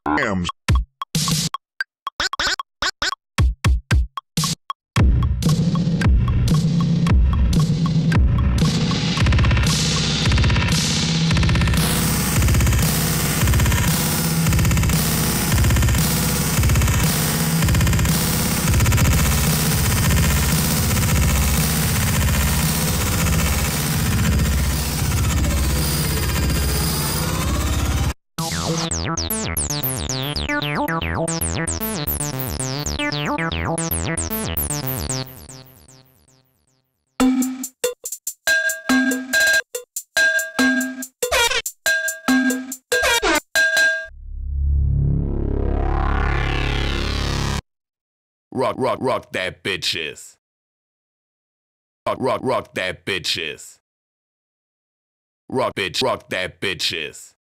Damn. Rock that bitches. Rock that bitches. Rock that bitches.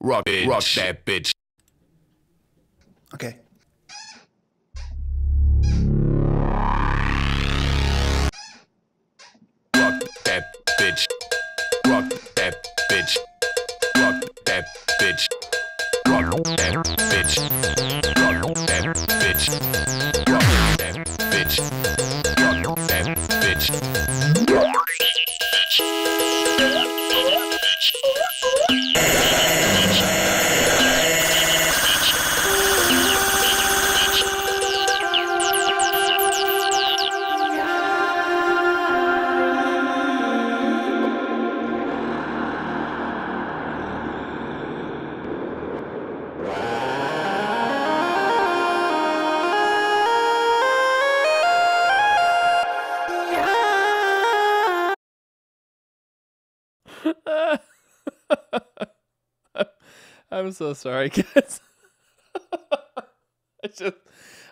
Rock that bitch. Okay. Rock that bitch. Rock that bitch. Rock that bitch. Rock that bitch. Rock that bitch. Rock that bitch. Rock that bitch. I'm so sorry, guys.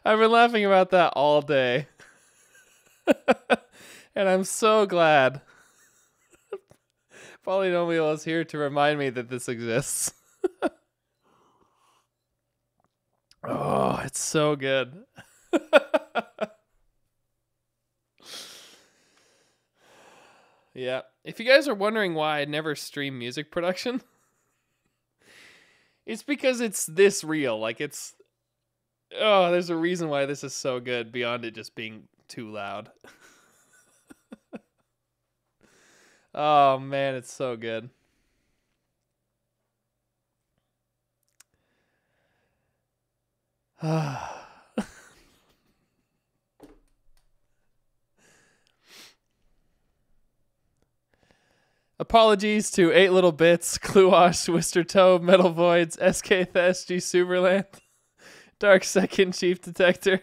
I've been laughing about that all day. And I'm so glad Polynomial is here to remind me that this exists. Oh, it's so good. Yeah. If you guys are wondering why I never stream music production, it's because it's this real. Like, it's... Oh, there's a reason why this is so good beyond it just being too loud. Oh, man, it's so good. Apologies to 8 Little Bits, Cluwash, Twister Toe, Metal Voids, SK the SG Superland, Dark Second Chief Detector.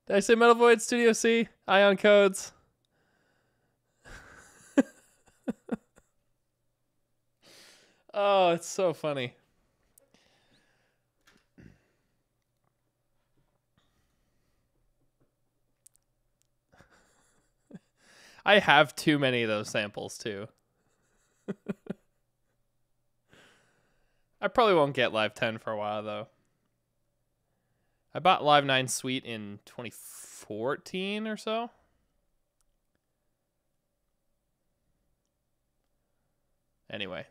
Did I say Metal Void, Studio C, Ion Codes? Oh, it's so funny. I have too many of those samples, too. I probably won't get Live 10 for a while, though. I bought Live 9 Suite in 2014 or so. Anyway.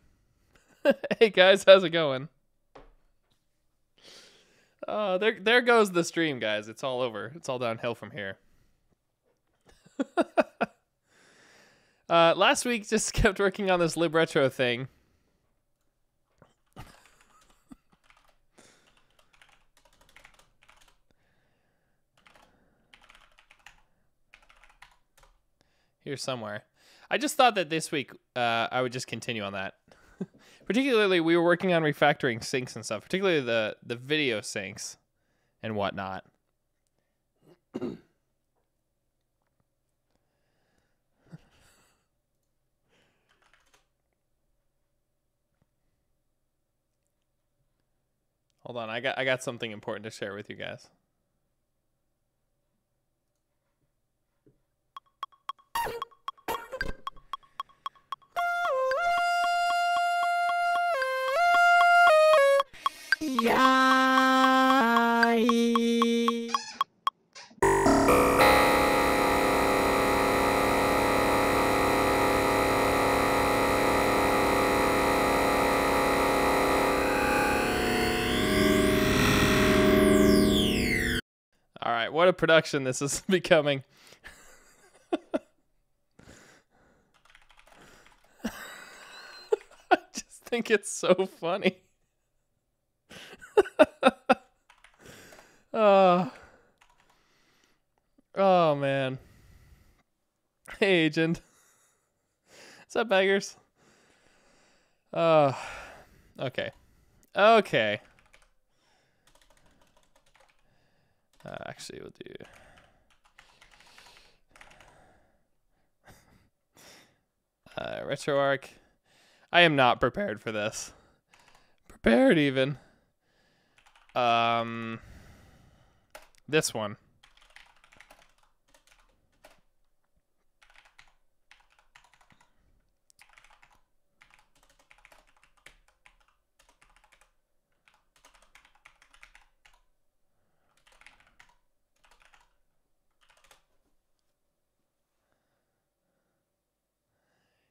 Hey, guys, how's it going? There goes the stream, guys. It's all over. It's all downhill from here. Last week, just kept working on this Libretro thing. Here somewhere. I just thought that this week I would just continue on that. Particularly, we were working on refactoring syncs and stuff, particularly the video syncs and whatnot. Hold on, I got something important to share with you guys. All right, what a production this is becoming. I just think it's so funny. Oh. Oh, man. Hey, Agent. What's up, beggars? Okay. Okay. Actually, we'll do... RetroArch. I am not prepared for this. Prepared, even. This one.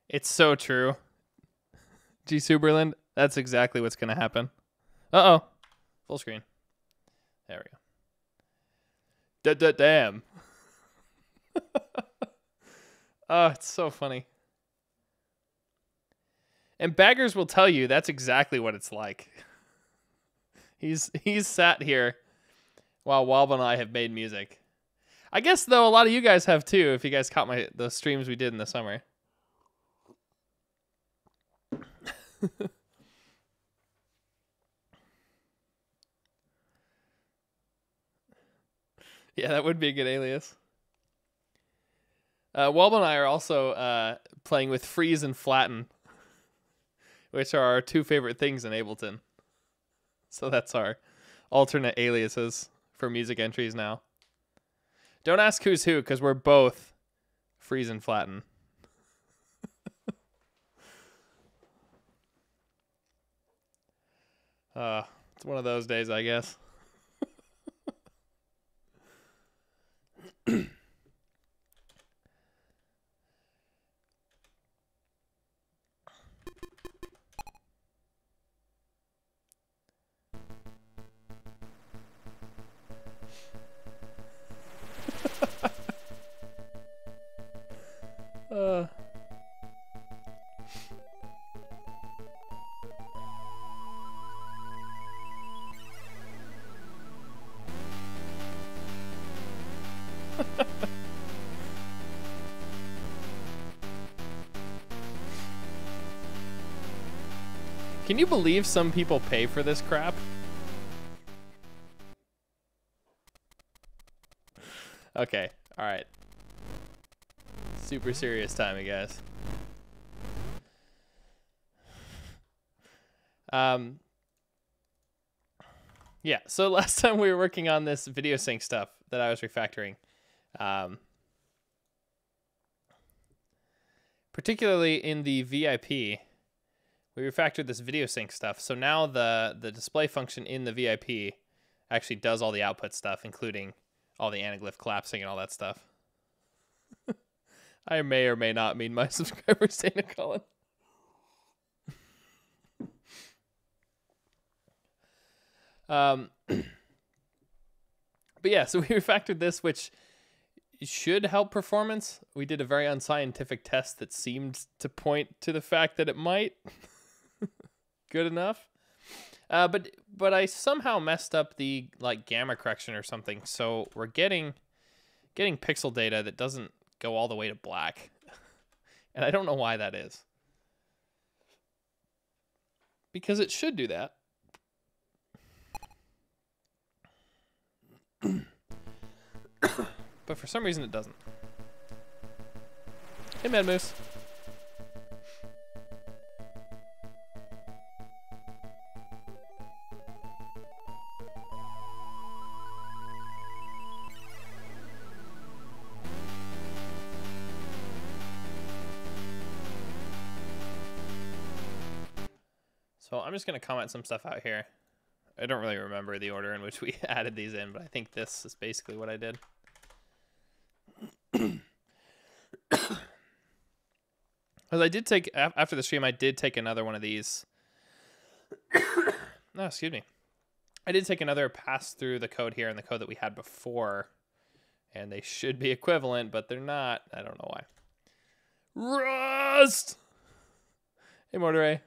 It's so true. G. Suberland, that's exactly what's going to happen. Uh-oh. Full screen. There we go. Damn. Oh, it's so funny. And Baggers will tell you that's exactly what it's like. He's sat here while Walba and I have made music. I guess, though, a lot of you guys have, too, if you guys caught the streams we did in the summer. Yeah, that would be a good alias. Walba and I are also playing with freeze and flatten, which are our two favorite things in Ableton. So that's our alternate aliases for music entries now. Don't ask who's who, because we're both freeze and flatten. It's one of those days, I guess. Can you believe some people pay for this crap? Okay, alright. Super serious time, you guys. Yeah, so last time we were working on this video sync stuff that I was refactoring. Particularly in the VIP, we refactored this video sync stuff. So now the display function in the VIP actually does all the output stuff, including all the anaglyph collapsing and all that stuff. I may or may not mean my subscribers, Dana Cullen. But yeah, so we refactored this, which should help performance. We did a very unscientific test that seemed to point to the fact that it might. Good enough. But I somehow messed up the gamma correction or something, so we're getting pixel data that doesn't go all the way to black. And I don't know why that is. Because it should do that. But for some reason it doesn't. Hey, Mad Moose. So I'm just going to comment some stuff out here. I don't really remember the order in which we added these in, but I think this is basically what I did. Because I did take, after the stream, I did take another one of these. No, excuse me. I did take another pass through the code here and the code that we had before. And they should be equivalent, but they're not. I don't know why. Rust! Hey, Morderay.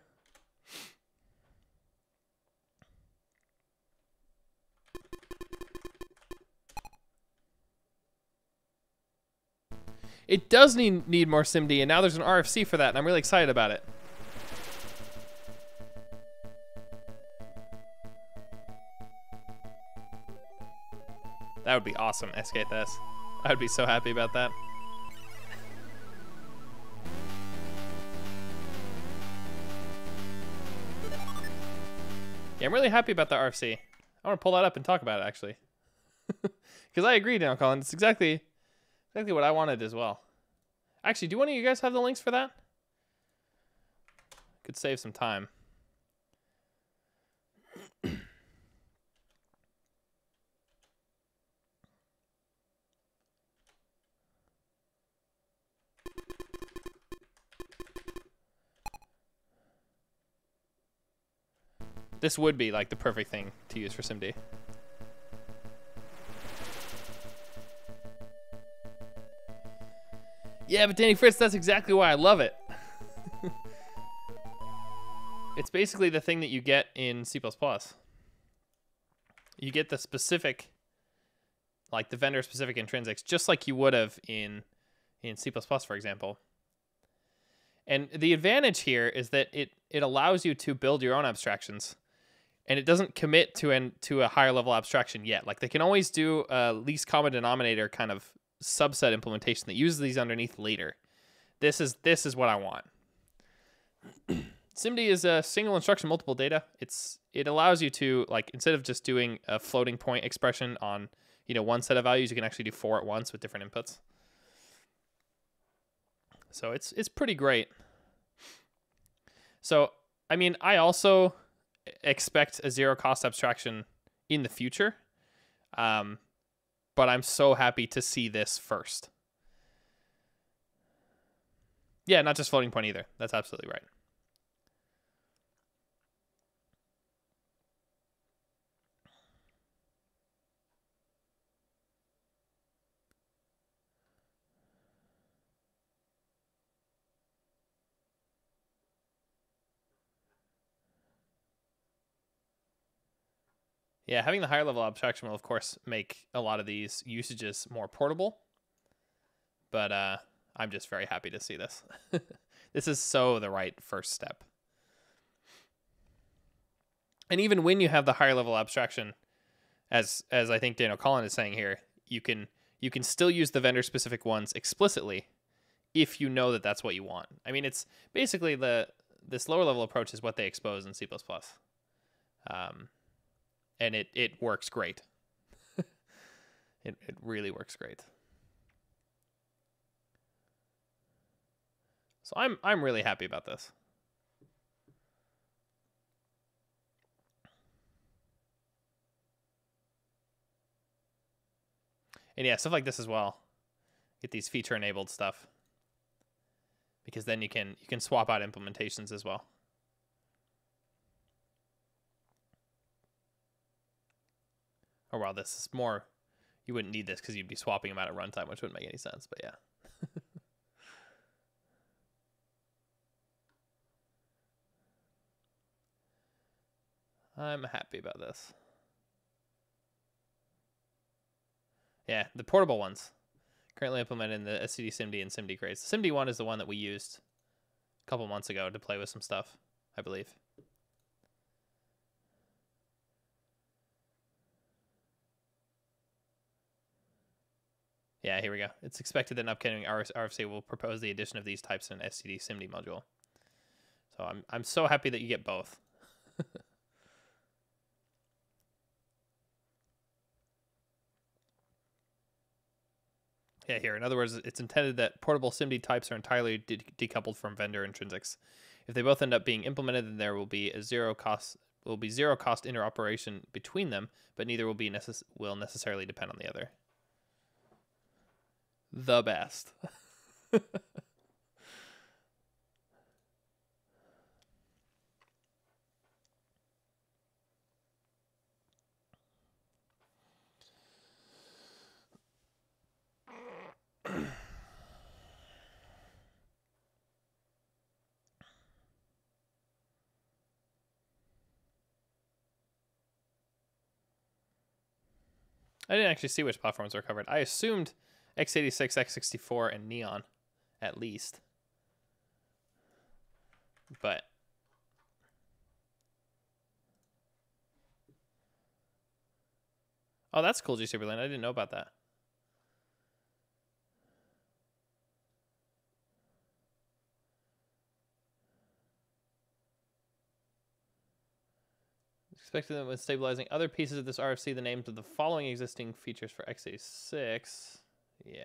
It does need more SIMD, and now there's an RFC for that, and I'm really excited about it. That would be awesome, SK this. I would be so happy about that. Yeah, I'm really happy about the RFC. I want to pull that up and talk about it, actually. Because I agree, now, Colin. It's exactly what I wanted as well. Actually, do one of you guys have the links for that? Could save some time. This would be like the perfect thing to use for SIMD. Yeah, but Danny Fritz, that's exactly why I love it. It's basically the thing that you get in C++. You get the specific, like the vendor-specific intrinsics, just like you would have in C++, for example. And the advantage here is that it allows you to build your own abstractions, and it doesn't commit to a higher level abstraction yet. Like they can always do a least common denominator kind of subset implementation that uses these underneath later. This is what I want. SIMD is a single instruction, multiple data. It allows you to, like, instead of just doing a floating point expression on, one set of values, you can actually do 4 at once with different inputs. So it's pretty great. So, I mean, I also expect a zero cost abstraction in the future. But I'm so happy to see this first. Yeah, not just floating point either. That's absolutely right. Yeah, having the higher level abstraction will, of course, make a lot of these usages more portable. But I'm just very happy to see this. This is so the right first step. And even when you have the higher level abstraction, as I think Daniel Collin is saying here, you can still use the vendor-specific ones explicitly if you know that that's what you want. I mean, it's basically this lower level approach is what they expose in C++. And it works great. It really works great. So I'm really happy about this. And yeah, stuff like this as well. Get these feature enabled stuff. Because then you can swap out implementations as well. Oh, well, this is more, you wouldn't need this because you'd be swapping them out at runtime, which wouldn't make any sense, but yeah. I'm happy about this. Yeah, the portable ones. Currently implemented in the STD SIMD and SIMD crates. The SIMD one is the one that we used a couple months ago to play with some stuff, I believe. Yeah, here we go. It's expected that an upcoming RFC will propose the addition of these types in an STD SIMD module. So I'm so happy that you get both. Yeah, here. In other words, it's intended that portable SIMD types are entirely decoupled from vendor intrinsics. If they both end up being implemented, then there will be zero cost interoperation between them, but neither will necessarily depend on the other. The best. I didn't actually see which platforms were covered. I assumed x86, x64, and Neon, at least. But oh, that's cool, G Superland. I didn't know about that. Expected that when stabilizing other pieces of this RFC, the names of the following existing features for x86. Yeah.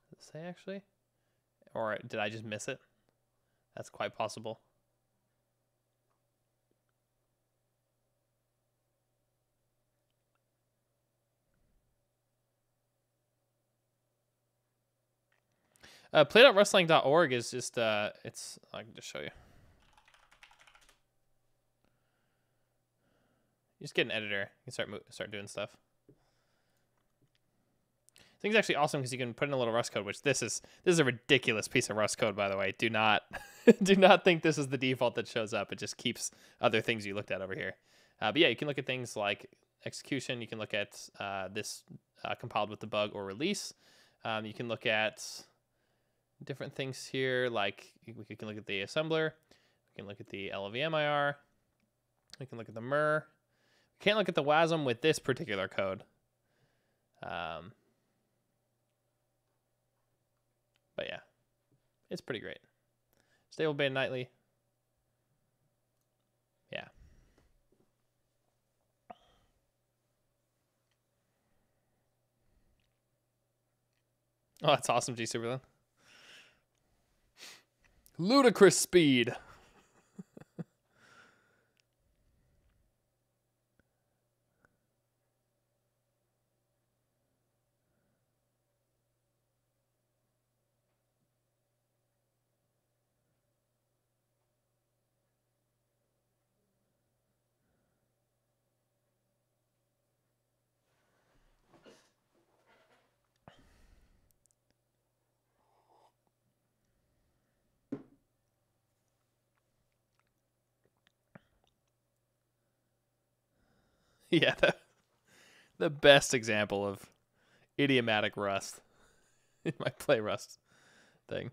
Does it say actually? Or did I just miss it? That's quite possible. Play.rustling.org is just, I can just show you. You just get an editor. You can start doing stuff. I think it's actually awesome because you can put in a little Rust code, which this is a ridiculous piece of Rust code, by the way. Do not do not think this is the default that shows up. It just keeps other things you looked at over here. But yeah, you can look at things like execution. You can look at this compiled with debug or release. You can look at different things here, like we can look at the assembler. We can look at the LVMIR. We can look at the MER. We can't look at the WASM with this particular code. But yeah, it's pretty great. Stable band nightly. Yeah. Oh, that's awesome, G Superland. Ludicrous speed. Yeah, the best example of idiomatic Rust in my play Rust thing.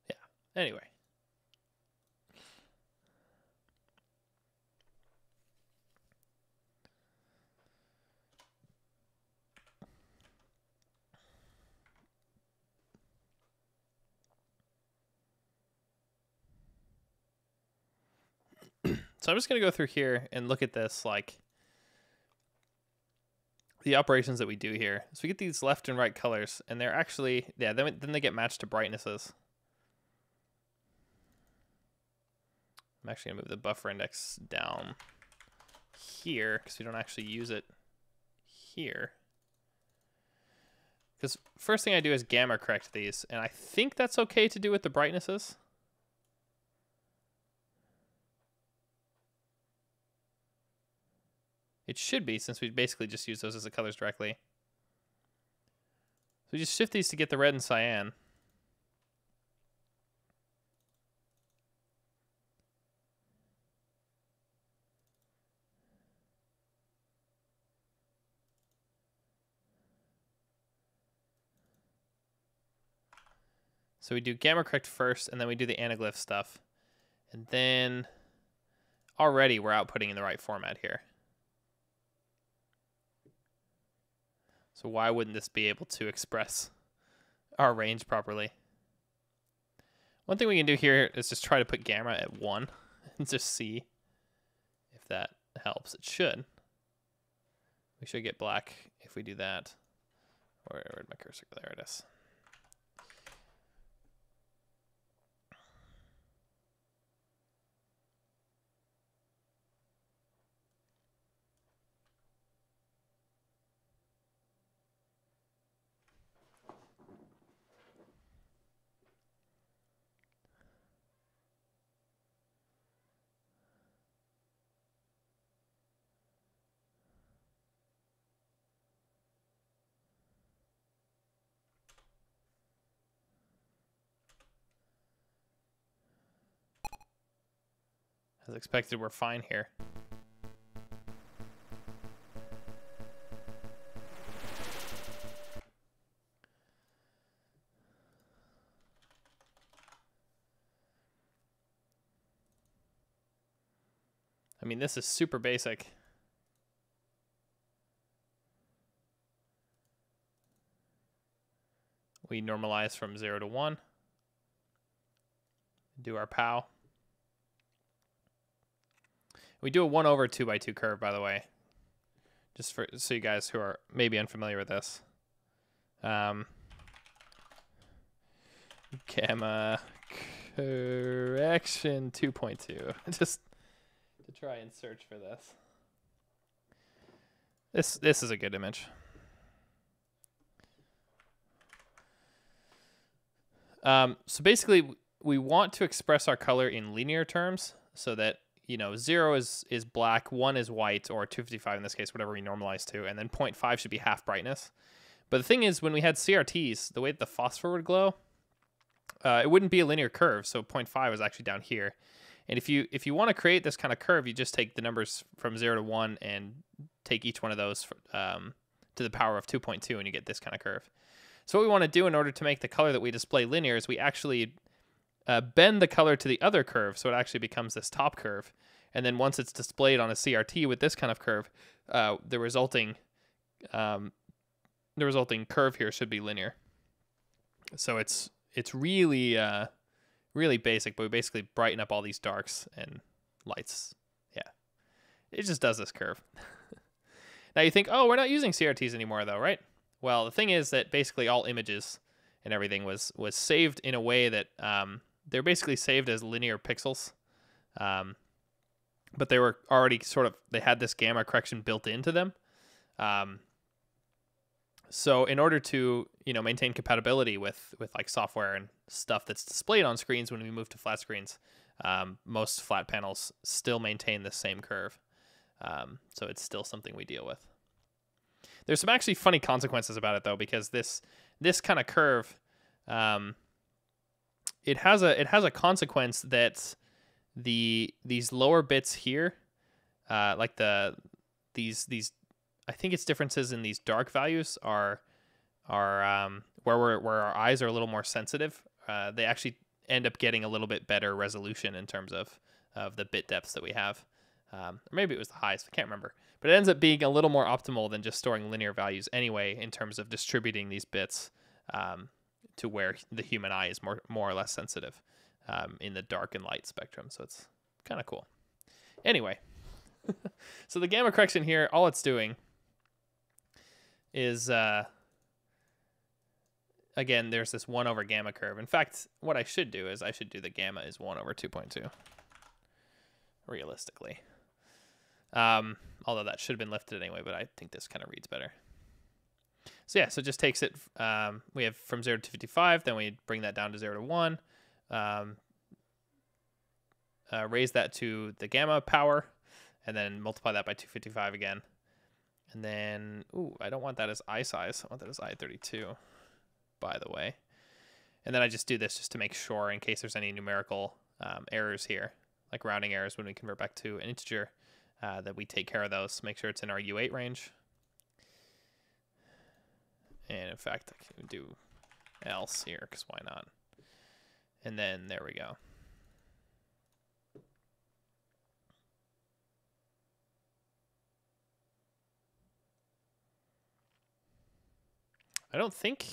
Yeah. Anyway. So I'm just going to go through here and look at this, like the operations that we do here. So we get these left and right colors, and they're actually, yeah, then they get matched to brightnesses. I'm actually going to move the buffer index down here because we don't actually use it here. Because first thing I do is gamma correct these, and I think that's okay to do with the brightnesses. It should be, since we basically just use those as the colors directly. So we just shift these to get the red and cyan. So we do gamma correct first, and then we do the anaglyph stuff. And then already we're outputting in the right format here. So why wouldn't this be able to express our range properly? One thing we can do here is just try to put gamma at 1 and just see if that helps. It should. We should get black if we do that. Where'd my cursor go? There it is. As expected, we're fine here. I mean, this is super basic. We normalize from 0 to 1. Do our POW. We do a 1 over 2 by 2 curve, by the way. Just for so you guys who are maybe unfamiliar with this. Gamma correction 2.2. Just to try and search for this. This is a good image. So basically, we want to express our color in linear terms so that, you know, 0 is black, 1 is white, or 255 in this case, whatever we normalize to, and then 0.5 should be half brightness. But the thing is, when we had CRTs, the way that the phosphor would glow, it wouldn't be a linear curve, so 0.5 is actually down here. And if you want to create this kind of curve, you just take the numbers from 0 to 1 and take each one of those to the power of 2.2, and you get this kind of curve. So what we want to do in order to make the color that we display linear is we actually bend the color to the other curve, so it actually becomes this top curve. And then once it's displayed on a CRT with this kind of curve, the resulting curve here should be linear. So it's really really basic, but we basically brighten up all these darks and lights. Yeah, it just does this curve. Now you think, oh, we're not using CRTs anymore though, right? Well, the thing is that basically all images and everything was saved in a way that they're basically saved as linear pixels, but they were already they had this gamma correction built into them. So in order to, you know, maintain compatibility with like software and stuff that's displayed on screens when we move to flat screens, most flat panels still maintain the same curve. So it's still something we deal with. There's some actually funny consequences about it though, because this kind of curve, it has a consequence that these lower bits here, like these I think it's differences in these dark values are where our eyes are a little more sensitive. They actually end up getting a little bit better resolution in terms of the bit depths that we have. Or maybe it was the highest, I can't remember. But it ends up being a little more optimal than just storing linear values anyway, in terms of distributing these bits to where the human eye is more or less sensitive in the dark and light spectrum. So it's kind of cool. Anyway, so the gamma correction here, all it's doing is, again, there's this 1 over gamma curve. In fact, what I should do is I should do the gamma is 1 over 2.2, realistically. Although that should have been lifted anyway, but I think this kind of reads better. So yeah, so it just takes it, we have from 0 to 55, then we bring that down to 0 to 1, raise that to the gamma power, and then multiply that by 255 again. And then, ooh, I don't want that as eye size. I want that as I32, by the way. And then I just do this just to make sure in case there's any numerical errors here, like rounding errors when we convert back to an integer, that we take care of those. Make sure it's in our U8 range. And in fact, I can do else here, because why not? And then there we go. I don't think...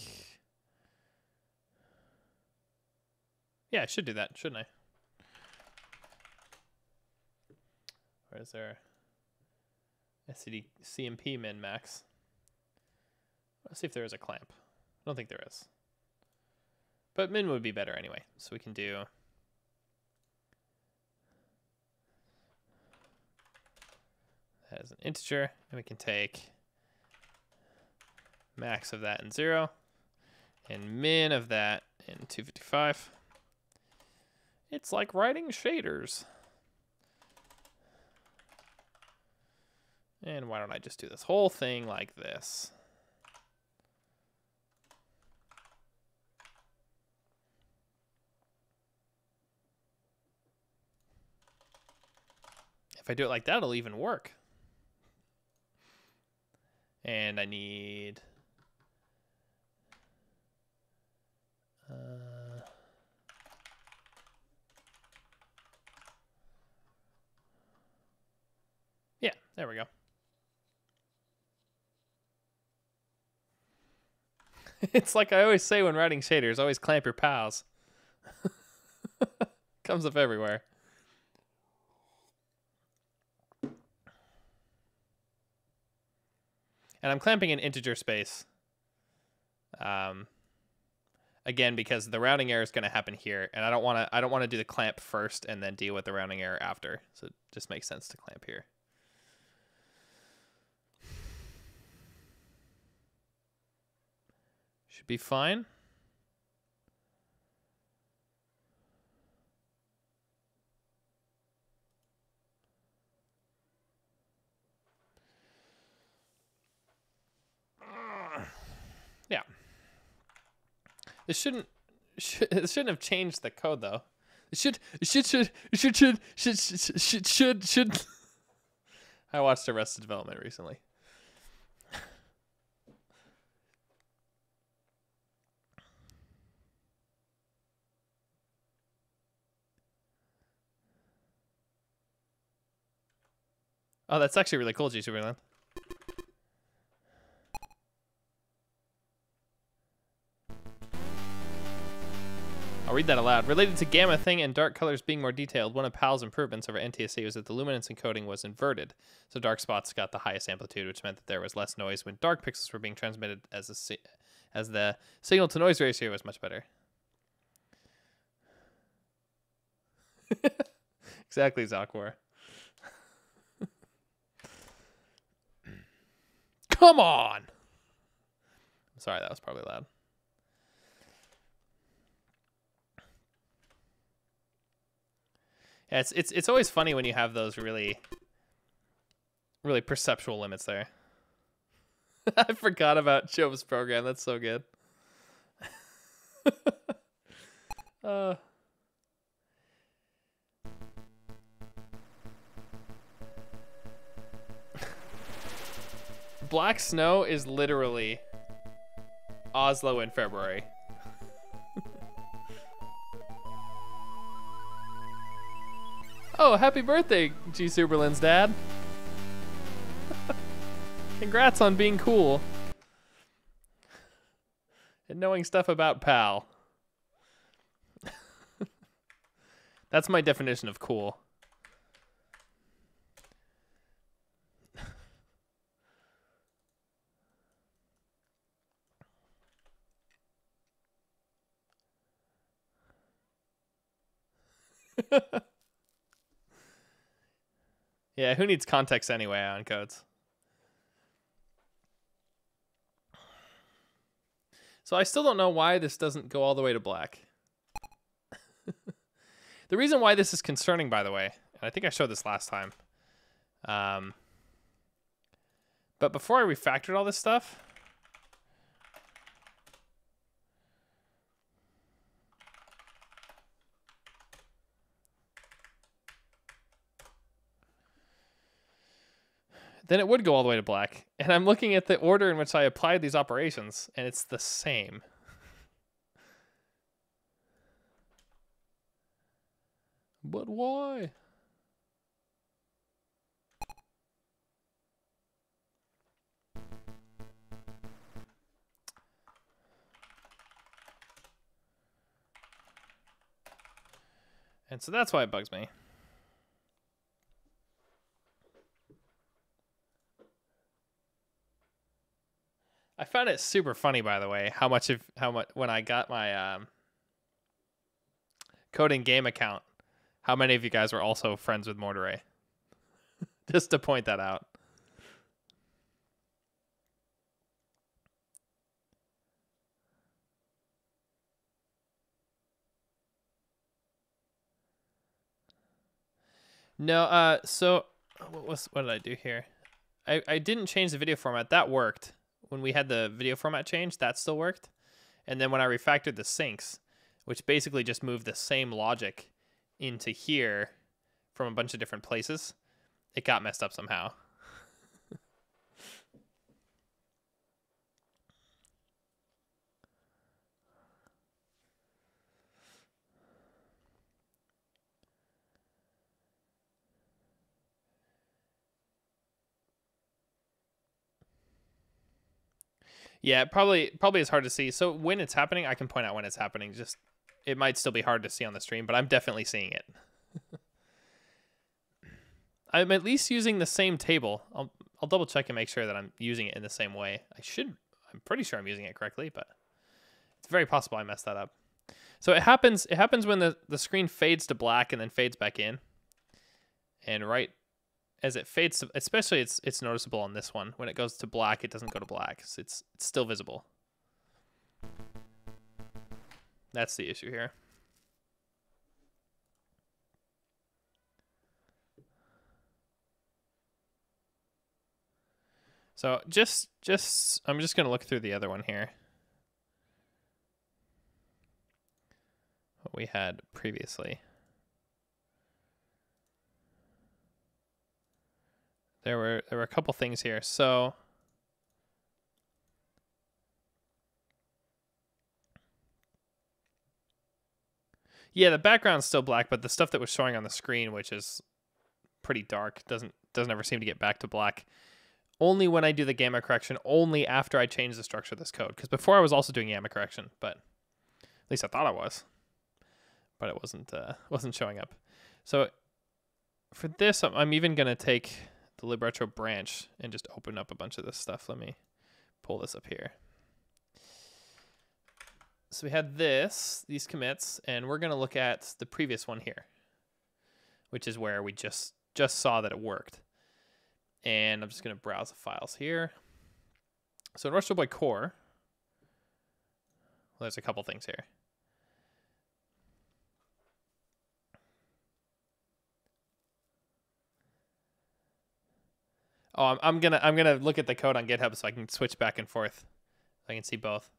Yeah, I should do that, shouldn't I? Where is there? SCD CMP min max. Let's see if there is a clamp. I don't think there is. But min would be better anyway. So we can do... that as an integer, and we can take max of that in 0 and min of that in 255. It's like writing shaders. And why don't I just do this whole thing like this? If I do it like that, it'll even work. And I need... yeah, there we go. It's like I always say when writing shaders, always clamp your pals. Comes up everywhere. And I'm clamping an integer space. Again, because the rounding error is going to happen here, and I don't want to do the clamp first and then deal with the rounding error after. So it just makes sense to clamp here. Should be fine. Yeah. This shouldn't have changed the code though. It should. I watched Arrested Development recently. Oh, that's actually really cool, G Superland. I'll read that aloud. Related to gamma thing and dark colors being more detailed, one of PAL's improvements over NTSC was that the luminance encoding was inverted. So dark spots got the highest amplitude, which meant that there was less noise when dark pixels were being transmitted as the signal to noise ratio was much better. Exactly, Zokwar. Come on! I'm sorry, that was probably loud. Yeah, it's always funny when you have those really perceptual limits there. I forgot about Job's program. That's so good. Black Snow is literally Oslo in February. Oh, happy birthday, G Superlin's dad. Congrats on being cool. And knowing stuff about PAL. That's my definition of cool. Yeah, who needs context anyway on codes? So I still don't know why this doesn't go all the way to black. The reason why this is concerning, by the way, and I think I showed this last time, but before I refactored all this stuff, then it would go all the way to black. And I'm looking at the order in which I applied these operations, and it's the same. But why? And so that's why it bugs me. I found it super funny, by the way, how much when I got my coding game account, how many of you guys were also friends with Mortaray. Just to point that out. No, so what did I do here? I didn't change the video format. That worked. When we had the video format change, that still worked. And then when I refactored the syncs, which basically just moved the same logic into here from a bunch of different places, it got messed up somehow. Yeah, probably is hard to see. So when it's happening, I can point out when it's happening. Just it might still be hard to see on the stream, but I'm definitely seeing it. I'm at least using the same table. I'll double check and make sure that I'm using it in the same way. I'm pretty sure I'm using it correctly, but it's very possible I messed that up. So it happens when the screen fades to black and then fades back in. And right as it fades to, especially it's noticeable on this one. When it goes to black, it doesn't go to black. So it's still visible. That's the issue here. So just I'm just going to look through the other one here. What we had previously. There were a couple things here. So yeah, the background's still black, but the stuff that was showing on the screen, which is pretty dark, doesn't ever seem to get back to black. Only when I do the gamma correction, only after I change the structure of this code. Because before I was also doing gamma correction, but at least I thought I was. But it wasn't showing up. So for this, I'm even going to take the Libretro branch and just open up a bunch of this stuff. Let me pull this up here. So we had these commits, and we're going to look at the previous one here, which is where we just saw that it worked. And I'm just going to browse the files here. So in Retro Boy Core, well, there's a couple things here. Oh, I'm gonna look at the code on GitHub so I can switch back and forth. I can see both.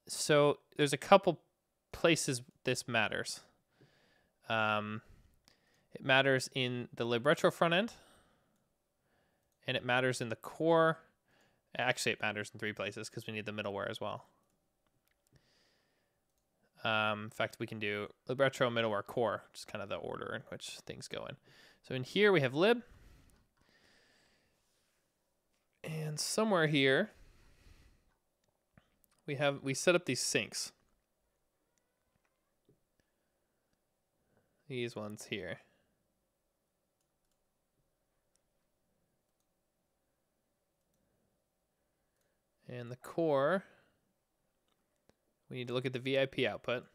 So there's a couple places this matters. It matters in the Libretro front end, and it matters in the core. Actually, it matters in 3 places because we need the middleware as well. In fact, we can do Libretro middleware core, which is kind of the order in which things go in. So in here we have lib. And somewhere here, we set up these syncs. These ones here. And the core, we need to look at the VIP output.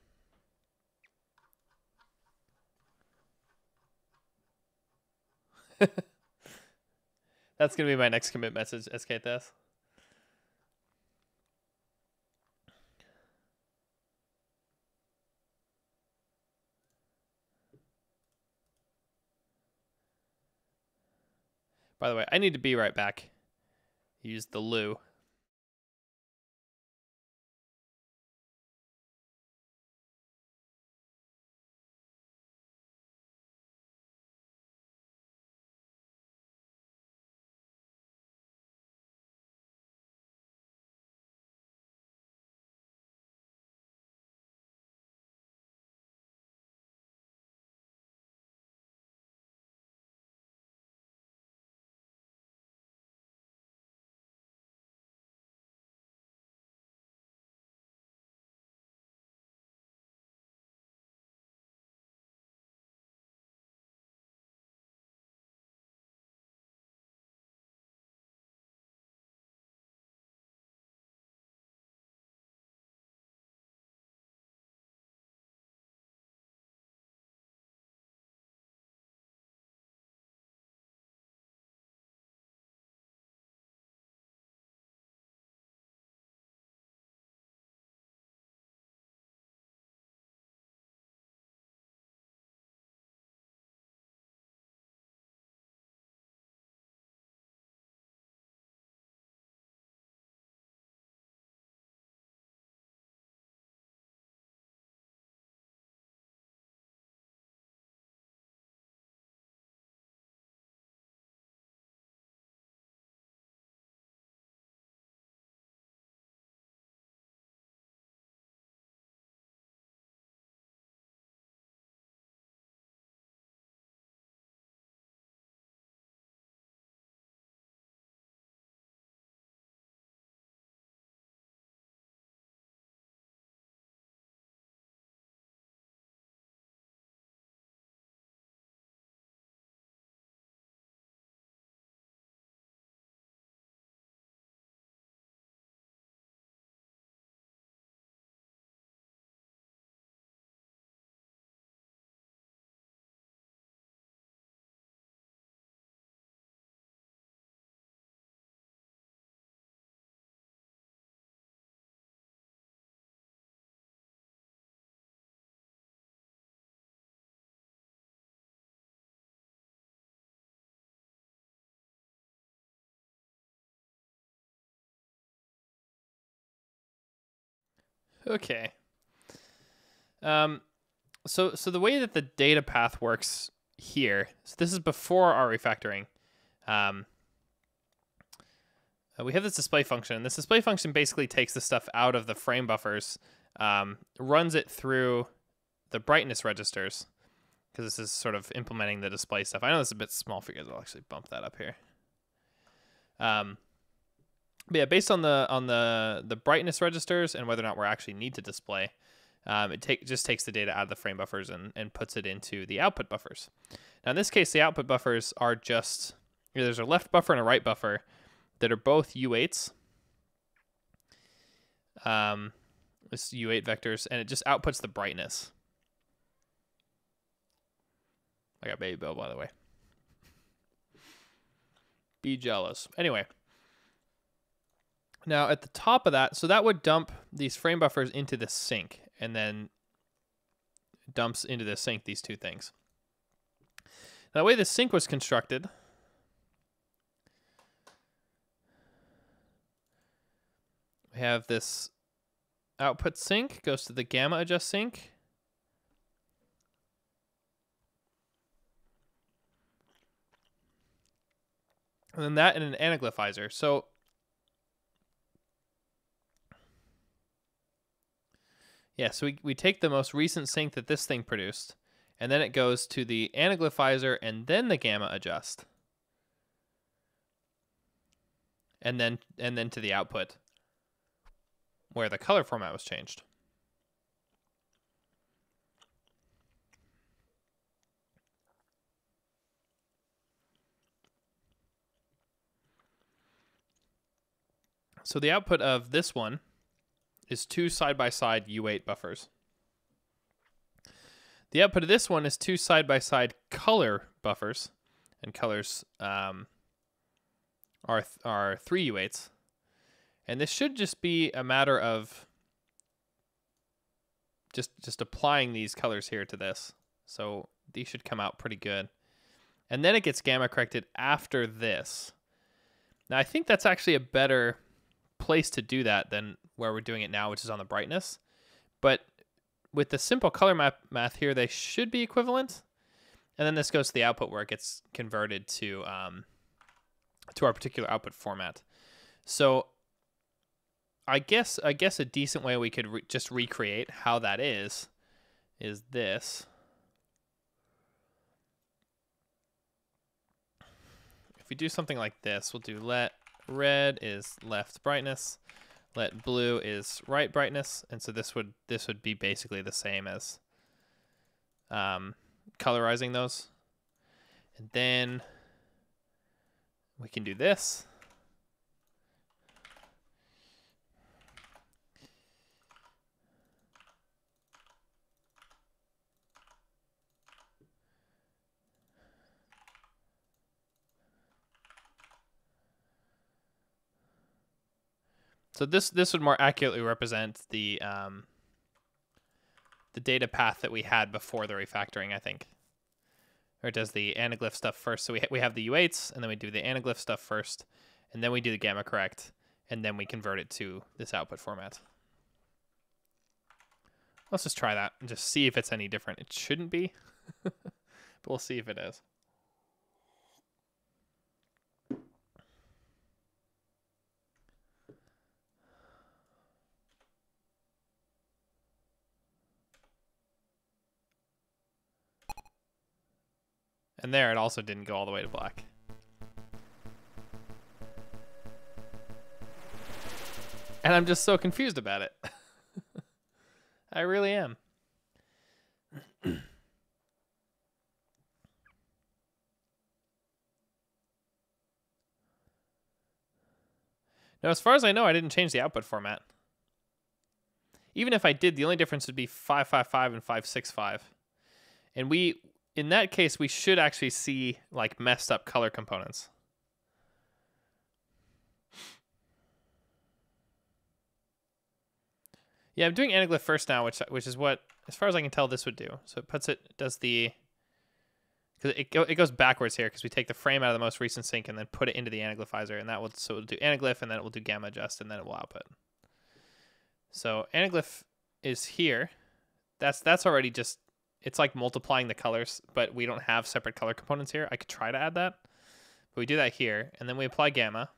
That's going to be my next commit message, SKTS. By the way, I need to be right back. Use the loo. Okay. So the way that the data path works here, so this is before our refactoring. We have this display function, and this display function basically takes the stuff out of the frame buffers, runs it through the brightness registers, because this is sort of implementing the display stuff. I know this is a bit small for you guys. I'll actually bump that up here. But yeah, based on the brightness registers and whether or not we actually need to display, it just takes the data out of the frame buffers and puts it into the output buffers. Now in this case, the output buffers are just, there's a left buffer and a right buffer that are both U8s. This U8 vectors, and it just outputs the brightness. I got Baby Bill, by the way. Be jealous. Anyway. Now at the top of that, so that would dump these frame buffers into the sink, and then dumps into the sink these two things. Now the way the sink was constructed, we have this output sink, goes to the gamma adjust sink. And then that and an anaglyphizer. So yeah, so we take the most recent sync that this thing produced, and then it goes to the anaglyphizer and then the gamma adjust. And then to the output where the color format was changed. So the output of this one is two side-by-side U8 buffers. The output of this one is two side-by-side color buffers, and colors are three U8s. And this should just be a matter of just applying these colors here to this. So these should come out pretty good. And then it gets gamma corrected after this. Now I think that's actually a better place to do that than where we're doing it now, which is on the brightness. But with the simple color math here, they should be equivalent. And then this goes to the output where it gets converted to our particular output format. So I guess a decent way we could just recreate how that is this. If we do something like this, we'll do let red is left brightness, let blue is right brightness, and so this would be basically the same as colorizing those. And then we can do this. So this would more accurately represent the data path that we had before the refactoring, I think. Or it does the anaglyph stuff first. So we have the U8s, and then we do the anaglyph stuff first, and then we do the gamma correct, and then we convert it to this output format. Let's just try that and just see if it's any different. It shouldn't be, but we'll see if it is. And there, it also didn't go all the way to black. And I'm just so confused about it. I really am. Now, as far as I know, I didn't change the output format. Even if I did, the only difference would be 555 and 565. And in that case, we should actually see like messed up color components. Yeah, I'm doing anaglyph first now, which is what, as far as I can tell, this would do. So does the, because it goes backwards here because we take the frame out of the most recent sync and then put it into the anaglyphizer, and so it'll do anaglyph, and then it will do gamma adjust, and then it will output. So anaglyph is here. That's already just, it's like multiplying the colors, but we don't have separate color components here. I could try to add that, but we do that here, and then we apply gamma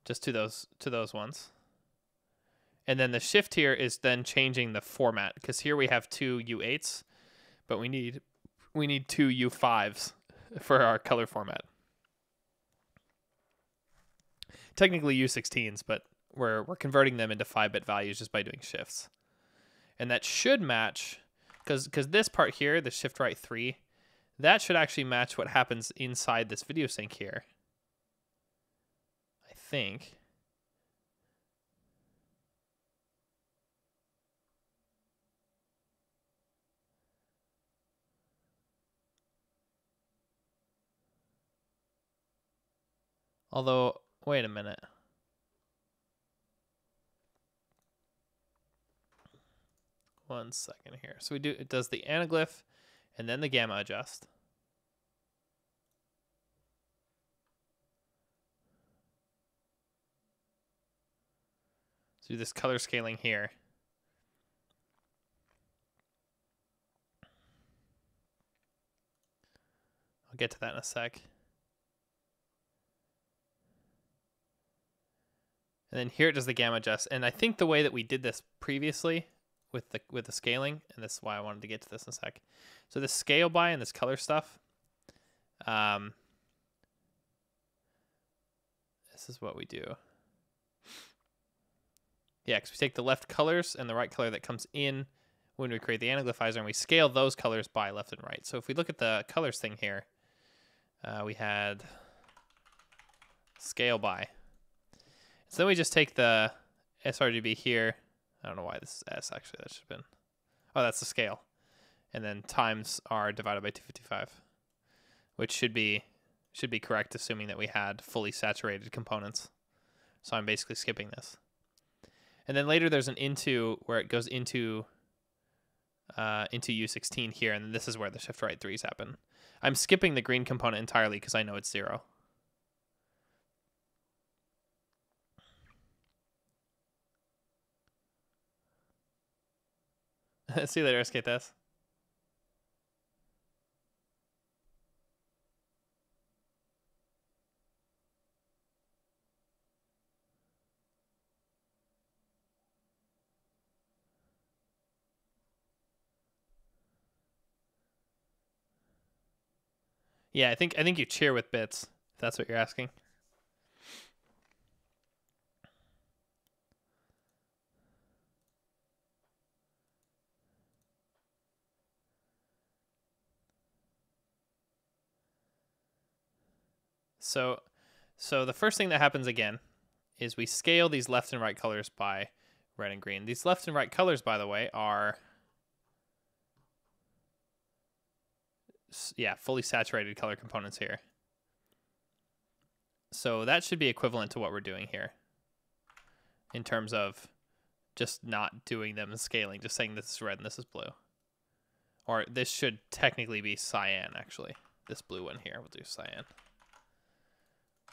just to those ones. And then the shift here is then changing the format, because here we have two U8s, but we need two U5s for our color format. Technically U16s, but we're converting them into 5-bit values just by doing shifts. And that should match, because this part here, the shift right 3, that should actually match what happens inside this video sync here, I think. Although, wait a minute. One second here. So it does the anaglyph and then the gamma adjust. So do this color scaling here. I'll get to that in a sec. And then here it does the gamma adjust. And I think the way that we did this previously with the scaling, and this is why I wanted to get to this in a sec. So this scale by and this color stuff, this is what we do. Yeah, because we take the left colors and the right color that comes in when we create the anaglyphizer, and we scale those colors by left and right. So if we look at the colors thing here, we had scale by. So then we just take the sRGB here. I don't know why this is S, actually. That should have been... Oh, that's the scale. And then times R divided by 255, which should be correct, assuming that we had fully saturated components. So I'm basically skipping this. And then later there's an into where it goes into U16 here, and this is where the shift right 3s happen. I'm skipping the green component entirely because I know it's 0. See you later, SKTS. Yeah, I think you cheer with bits, if that's what you're asking. So the first thing that happens again is we scale these left and right colors by red and green. These left and right colors, by the way, are fully saturated color components here. So that should be equivalent to what we're doing here in terms of just not doing them in scaling, just saying this is red and this is blue. Or this should technically be cyan, actually. This blue one here, we'll do cyan.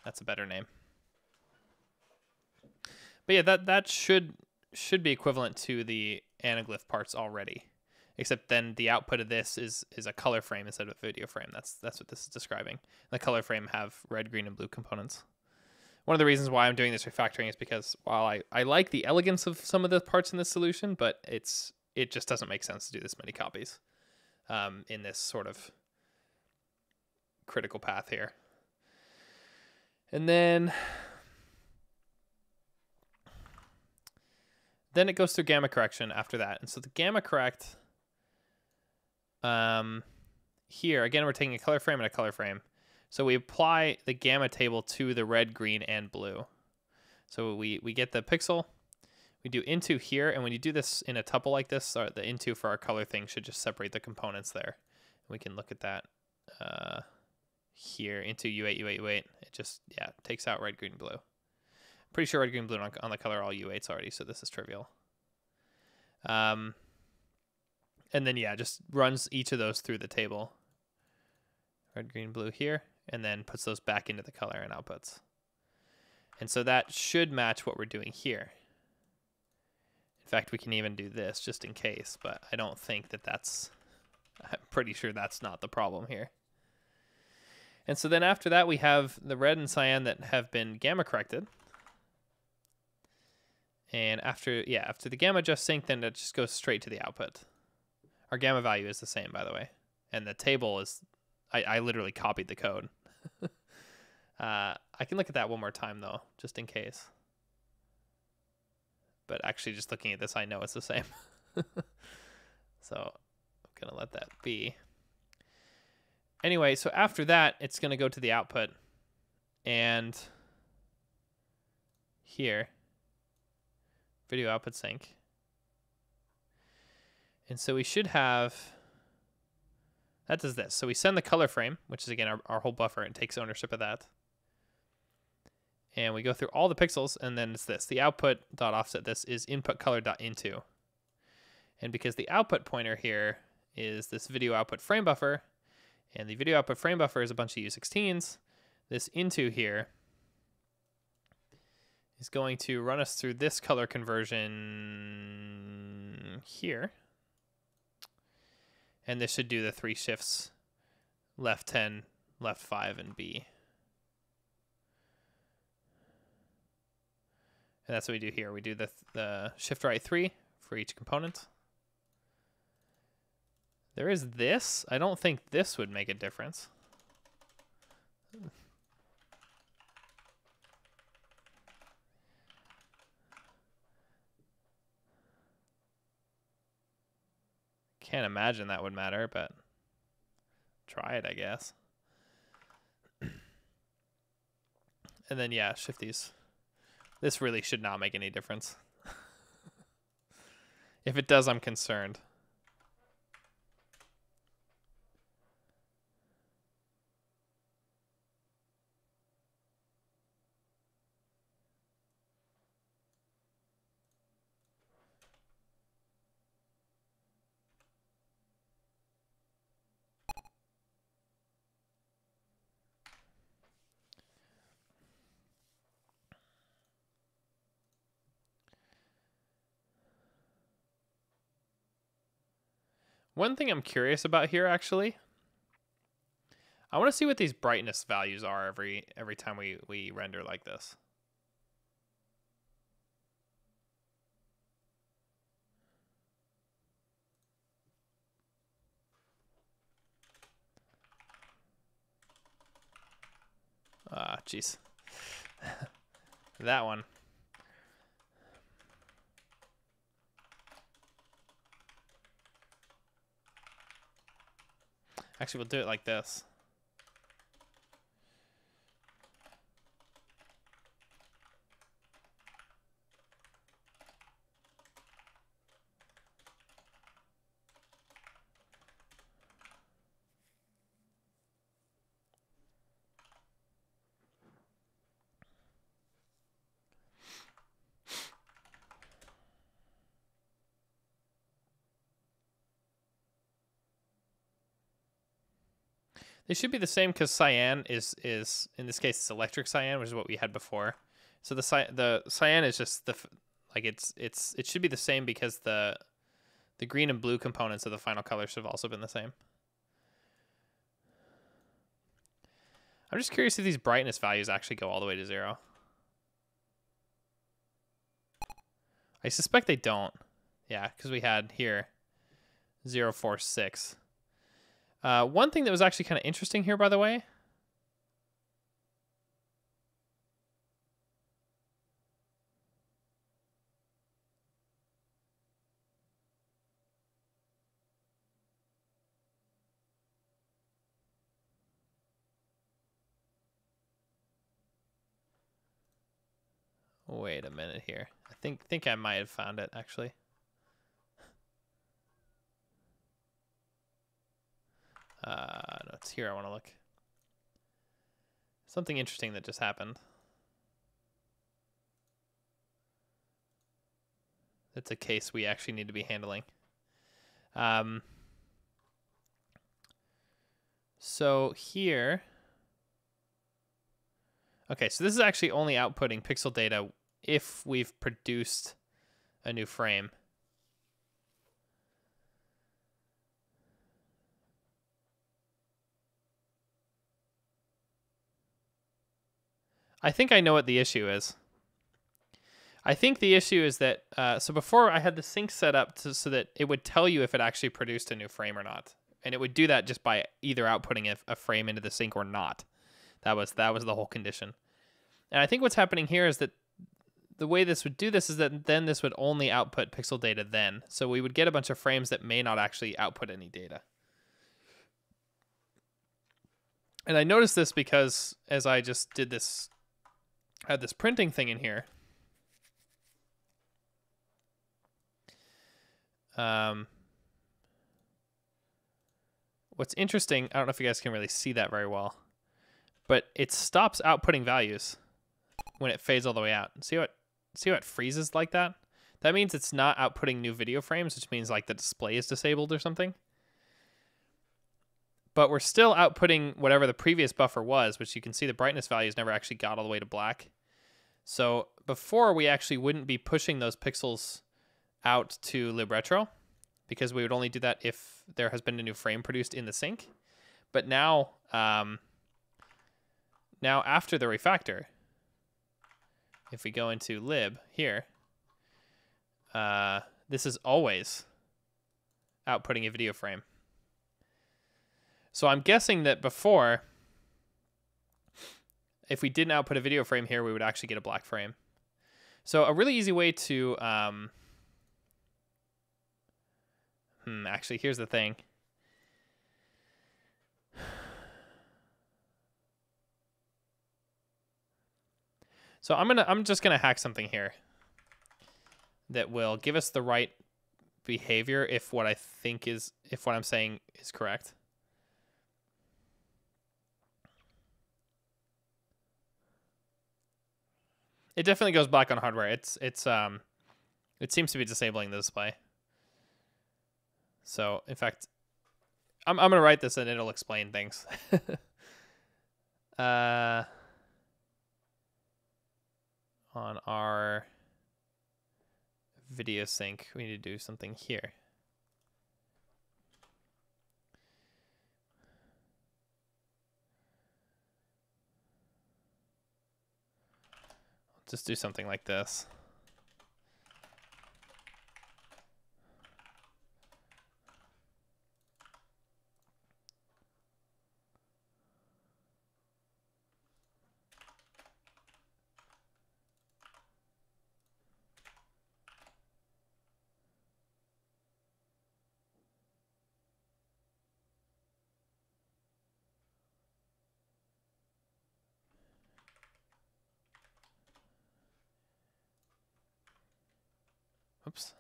That's a better name. But yeah, that should be equivalent to the anaglyph parts already. Except then the output of this is a color frame instead of a video frame. That's what this is describing. The color frame have red, green, and blue components. One of the reasons why I'm doing this refactoring is because while I like the elegance of some of the parts in this solution, but it just doesn't make sense to do this many copies in this sort of critical path here. And then it goes through gamma correction after that. And so the gamma correct here, again, we're taking a color frame and a color frame. So we apply the gamma table to the red, green, and blue. So we get the pixel, we do into here, and when you do this in a tuple like this, the into for our color thing should just separate the components there. We can look at that here, into U8, U8, U8. It just, takes out red, green, blue. Pretty sure red, green, blue on the color are all U8s already, so this is trivial. And then, just runs each of those through the table. Red, green, blue here, and then puts those back into the color and outputs. And so that should match what we're doing here. fact, we can even do this just in case, but I don't think that I'm pretty sure that's not the problem here. And so then after that, we have the red and cyan that have been gamma corrected. And after the gamma just sync, then it just goes straight to the output. Our gamma value is the same, by the way. And the table is, I literally copied the code. I can look at that one more time, though, just in case. But actually, just looking at this, I know it's the same. So I'm going to let that be. Anyway, so after that, it's going to go to the output. And here, video output sync. And so we should have, that does this. So we send the color frame, which is again our whole buffer, and takes ownership of that. And we go through all the pixels, and then it's this. The output.offset this is input color.into. And because the output pointer here is this video output frame buffer, and the video output frame buffer is a bunch of U16s, this into here is going to run us through this color conversion here. And this should do the 3 shifts, left 10, left 5, and B. And that's what we do here. We do the shift right 3 for each component. There is this. I don't think this would make a difference. Can't imagine that would matter, but try it, I guess. And then, yeah, shift these. This really should not make any difference. If it does, I'm concerned. One thing I'm curious about here, actually, I want to see what these brightness values are every time we render like this. Ah, jeez. That one. Actually, we'll do it like this. They should be the same because cyan is in this case it's electric cyan, which is what we had before. So the cyan is just it should be the same because the green and blue components of the final color should have also been the same. I'm just curious if these brightness values actually go all the way to 0. I suspect they don't. Yeah, because we had here 0, 4, 6. One thing that was actually kind of interesting here, by the way. Wait a minute here. I think I might have found it, actually. No, it's here I want to look. Something interesting that just happened. That's a case we actually need to be handling. So here... Okay, so this is actually only outputting pixel data if we've produced a new frame. I think I know what the issue is. I think the issue is that, so before I had the sync set up so that it would tell you if it actually produced a new frame or not. And it would do that just by either outputting a frame into the sync or not. That was the whole condition. And I think what's happening here is that the way this would do this is that then this would only output pixel data then. So we would get a bunch of frames that may not actually output any data. And I noticed this because as I just did this, I had this printing thing in here. What's interesting, I don't know if you guys can really see that very well, but it stops outputting values when it fades all the way out. See how it freezes like that? That means it's not outputting new video frames, which means like the display is disabled or something. But we're still outputting whatever the previous buffer was, which you can see the brightness values never actually got all the way to black. So before, we actually wouldn't be pushing those pixels out to Libretro, because we would only do that if there has been a new frame produced in the sync. But now, now after the refactor, if we go into lib here, this is always outputting a video frame. So I'm guessing that before, if we didn't output a video frame here, we would actually get a black frame. So a really easy way to, actually, here's the thing. So I'm just gonna hack something here that will give us the right behavior if what I'm saying is correct. It definitely goes black on hardware. It seems to be disabling the display. So in fact, I'm gonna write this and it'll explain things. On our video sync, we need to do something here. Just do something like this. Oops.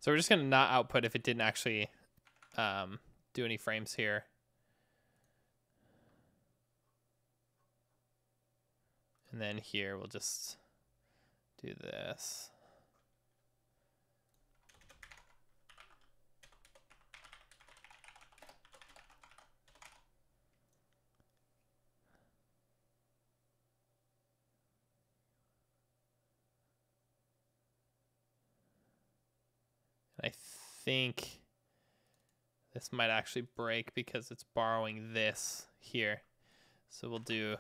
So we're just going to not output if it didn't actually do any frames here. And then here we'll just do this. And I think this might actually break because it's borrowing this here. So we'll do,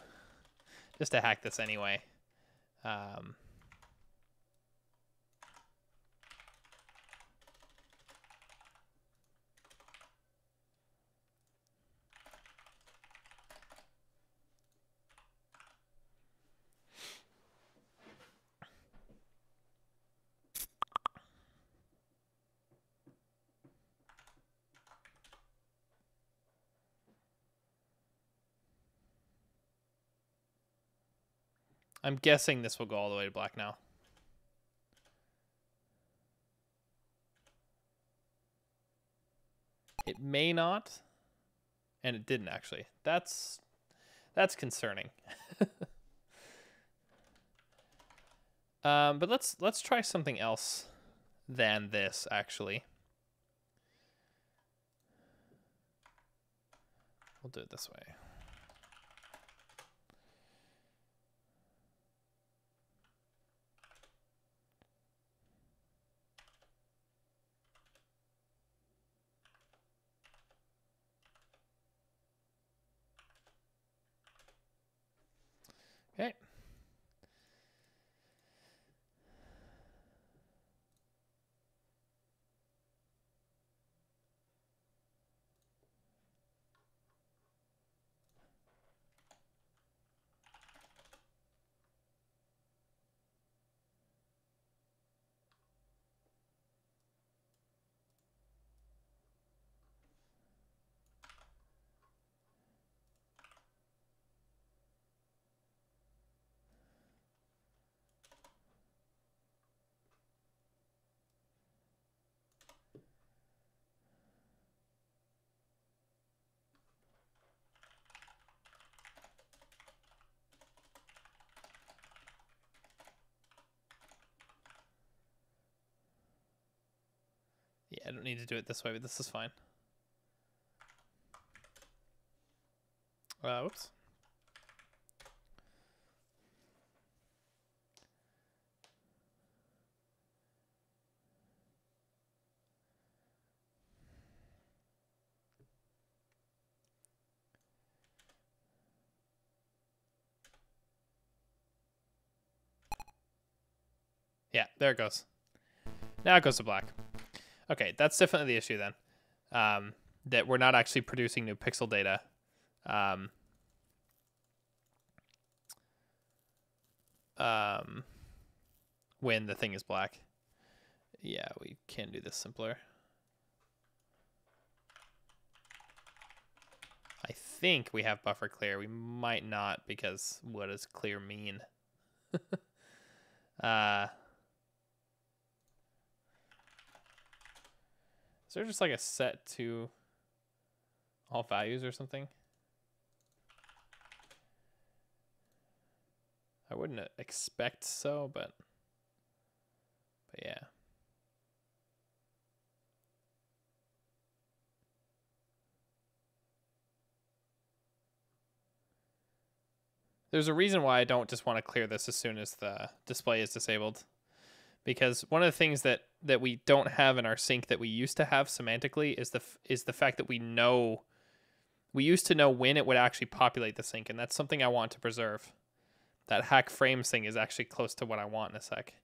just to hack this anyway. I'm guessing this will go all the way to black now. It may not, and it didn't actually. That's concerning. But let's try something else than this actually. We'll do it this way. Okay. Yeah, I don't need to do it this way, but this is fine. Whoops. Yeah, there it goes. Now it goes to black. Okay, that's definitely the issue then. That we're not actually producing new pixel data. When the thing is black. Yeah, we can do this simpler. I think we have buffer clear. We might not, because what does clear mean? Is there just like a set to all values or something? I wouldn't expect so, but yeah. There's a reason why I don't just want to clear this as soon as the display is disabled. Because one of the things that we don't have in our sync that we used to have semantically is the fact that we used to know when it would actually populate the sync, and that's something I want to preserve. That hack frames thing is actually close to what I want in a sec.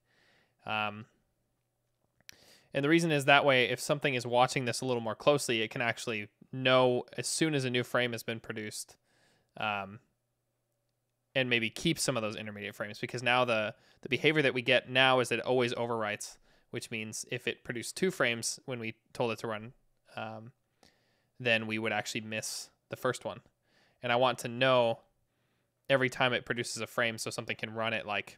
And the reason is that way, if something is watching this a little more closely, it can actually know as soon as a new frame has been produced, and maybe keep some of those intermediate frames, because now the behavior that we get now is that it always overwrites, which means if it produced 2 frames when we told it to run, then we would actually miss the first one. And I want to know every time it produces a frame so something can run it like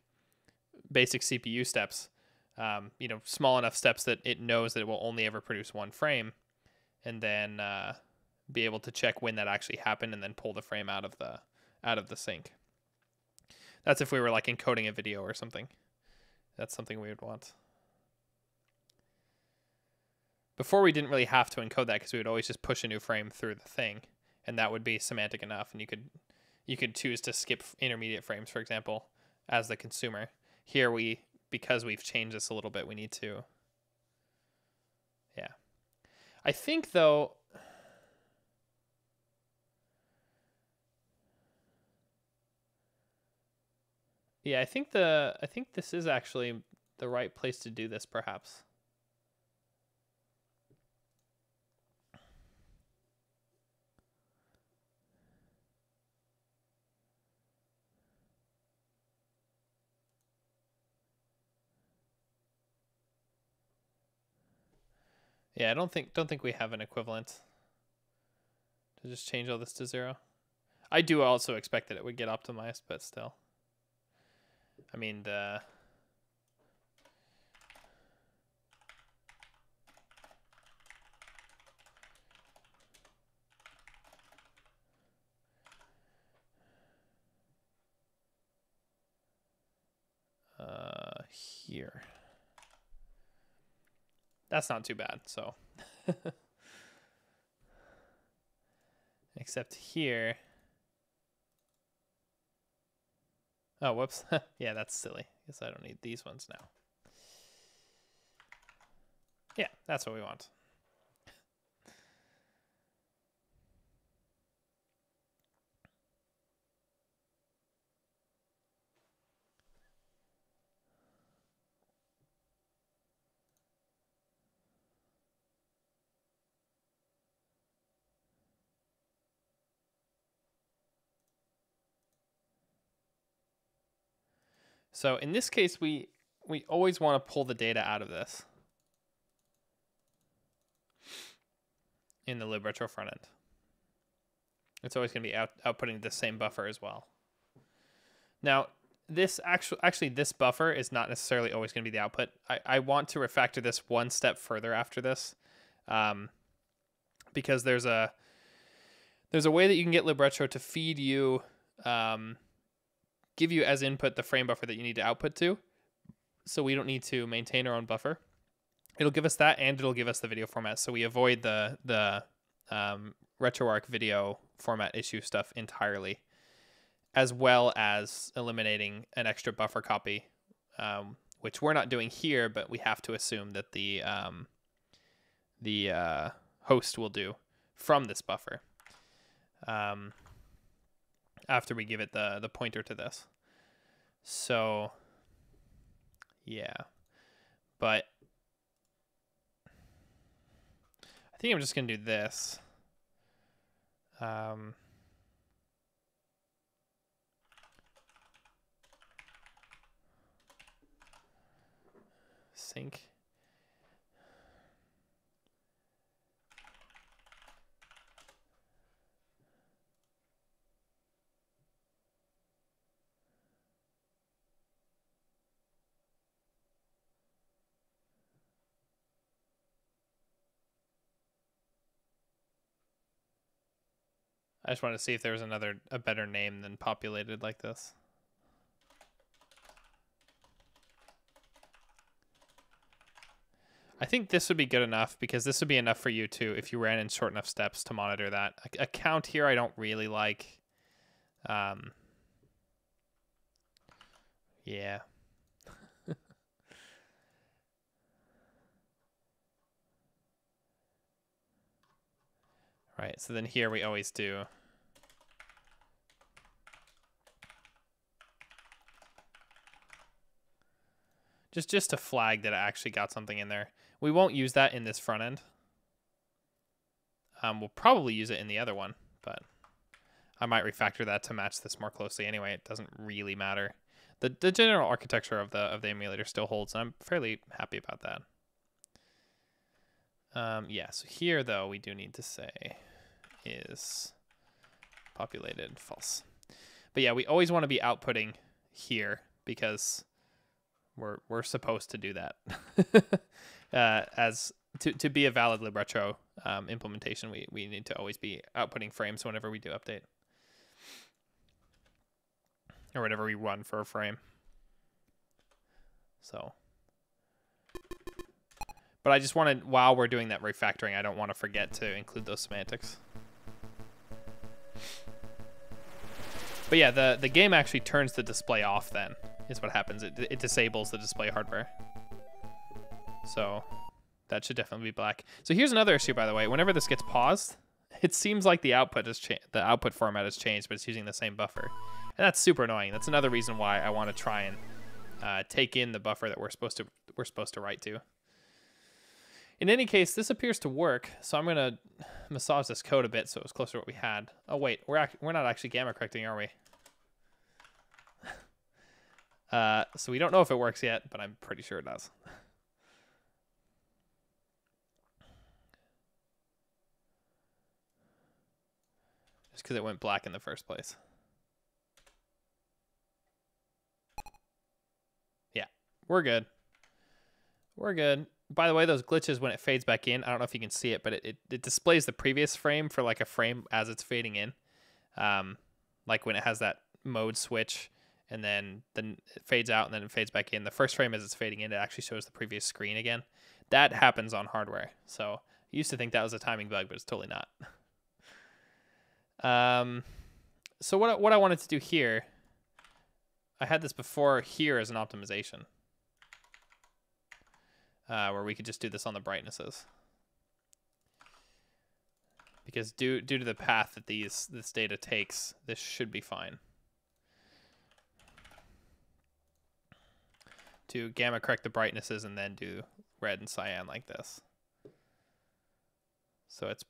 basic CPU steps, small enough steps that it knows that it will only ever produce 1 frame, and then be able to check when that actually happened and then pull the frame out of the sync. That's if we were like encoding a video or something. That's something we would want. Before, we didn't really have to encode that because we would always just push a new frame through the thing, and that would be semantic enough, and you could choose to skip intermediate frames, for example, as the consumer. Here, because we've changed this a little bit, we need to. Yeah. I think, though, yeah, I think this is actually the right place to do this, perhaps. Yeah, I don't think we have an equivalent to just change all this to 0. I do also expect that it would get optimized, but still. I mean, here. That's not too bad, so. Except here. Oh, whoops. Yeah, that's silly. Guess I don't need these ones now. Yeah, that's what we want. So in this case, we always want to pull the data out of this in the Libretro front end. It's always going to be outputting the same buffer as well. Now, this actually this buffer is not necessarily always going to be the output. I want to refactor this one step further after this, because there's a way that you can get Libretro to feed you, give you as input the frame buffer that you need to output to, so we don't need to maintain our own buffer. It'll give us that, and it'll give us the video format, so we avoid the RetroArch video format issue stuff entirely, as well as eliminating an extra buffer copy, which we're not doing here, but we have to assume that the host will do from this buffer after we give it the pointer to this. So yeah, but I think I'm just gonna do this. Sync. I just wanted to see if there was a better name than populated like this. I think this would be good enough, because this would be enough for you to, if you ran in short enough steps, to monitor that. A count here I don't really like. Yeah. Right, so then here we always do just to flag that it actually got something in there. We won't use that in this front end. We'll probably use it in the other one, but I might refactor that to match this more closely anyway. It doesn't really matter. The general architecture of the emulator still holds, and I'm fairly happy about that. Yeah, so here though we do need to say is populated false. But yeah, we always want to be outputting here, because we're supposed to do that. As to be a valid Libretro implementation, we need to always be outputting frames whenever we do update, or whenever we run for a frame. So, but I just wanted, while we're doing that refactoring, I don't want to forget to include those semantics. But yeah, the game actually turns the display off then, is what happens. It disables the display hardware. So that should definitely be black. So here's another issue, by the way. Whenever this gets paused, it seems like the output format has changed, but it's using the same buffer. And that's super annoying. That's another reason why I want to try and take in the buffer that we're supposed to write to. In any case, this appears to work, so I'm going to massage this code a bit so it was closer to what we had. Oh wait, we're not actually gamma correcting, are we? So we don't know if it works yet, but I'm pretty sure it does. Just because it went black in the first place. Yeah, we're good. We're good. By the way, those glitches when it fades back in, I don't know if you can see it, but it displays the previous frame for like a frame as it's fading in. Like when it has that mode switch, and then it fades out and then it fades back in. The first frame as it's fading in, it actually shows the previous screen again. That happens on hardware. So I used to think that was a timing bug, but it's totally not. So what I wanted to do here, I had this before here as an optimization, where we could just do this on the brightnesses. Because due to the path that this data takes, this should be fine. To gamma correct the brightnesses and then do red and cyan like this. So it's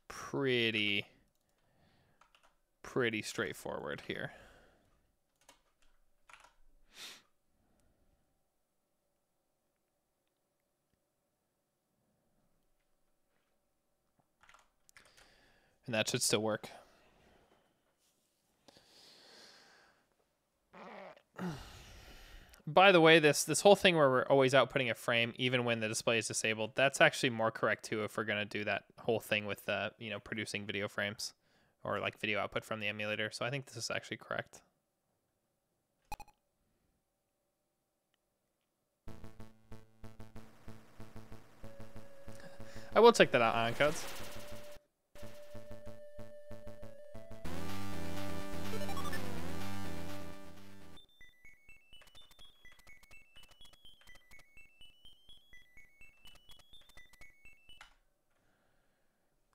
pretty straightforward here. And that should still work. By the way, this whole thing where we're always outputting a frame even when the display is disabled, that's actually more correct too if we're going to do that whole thing with producing video frames or like video output from the emulator. So I think this is actually correct. I will check that out on codes.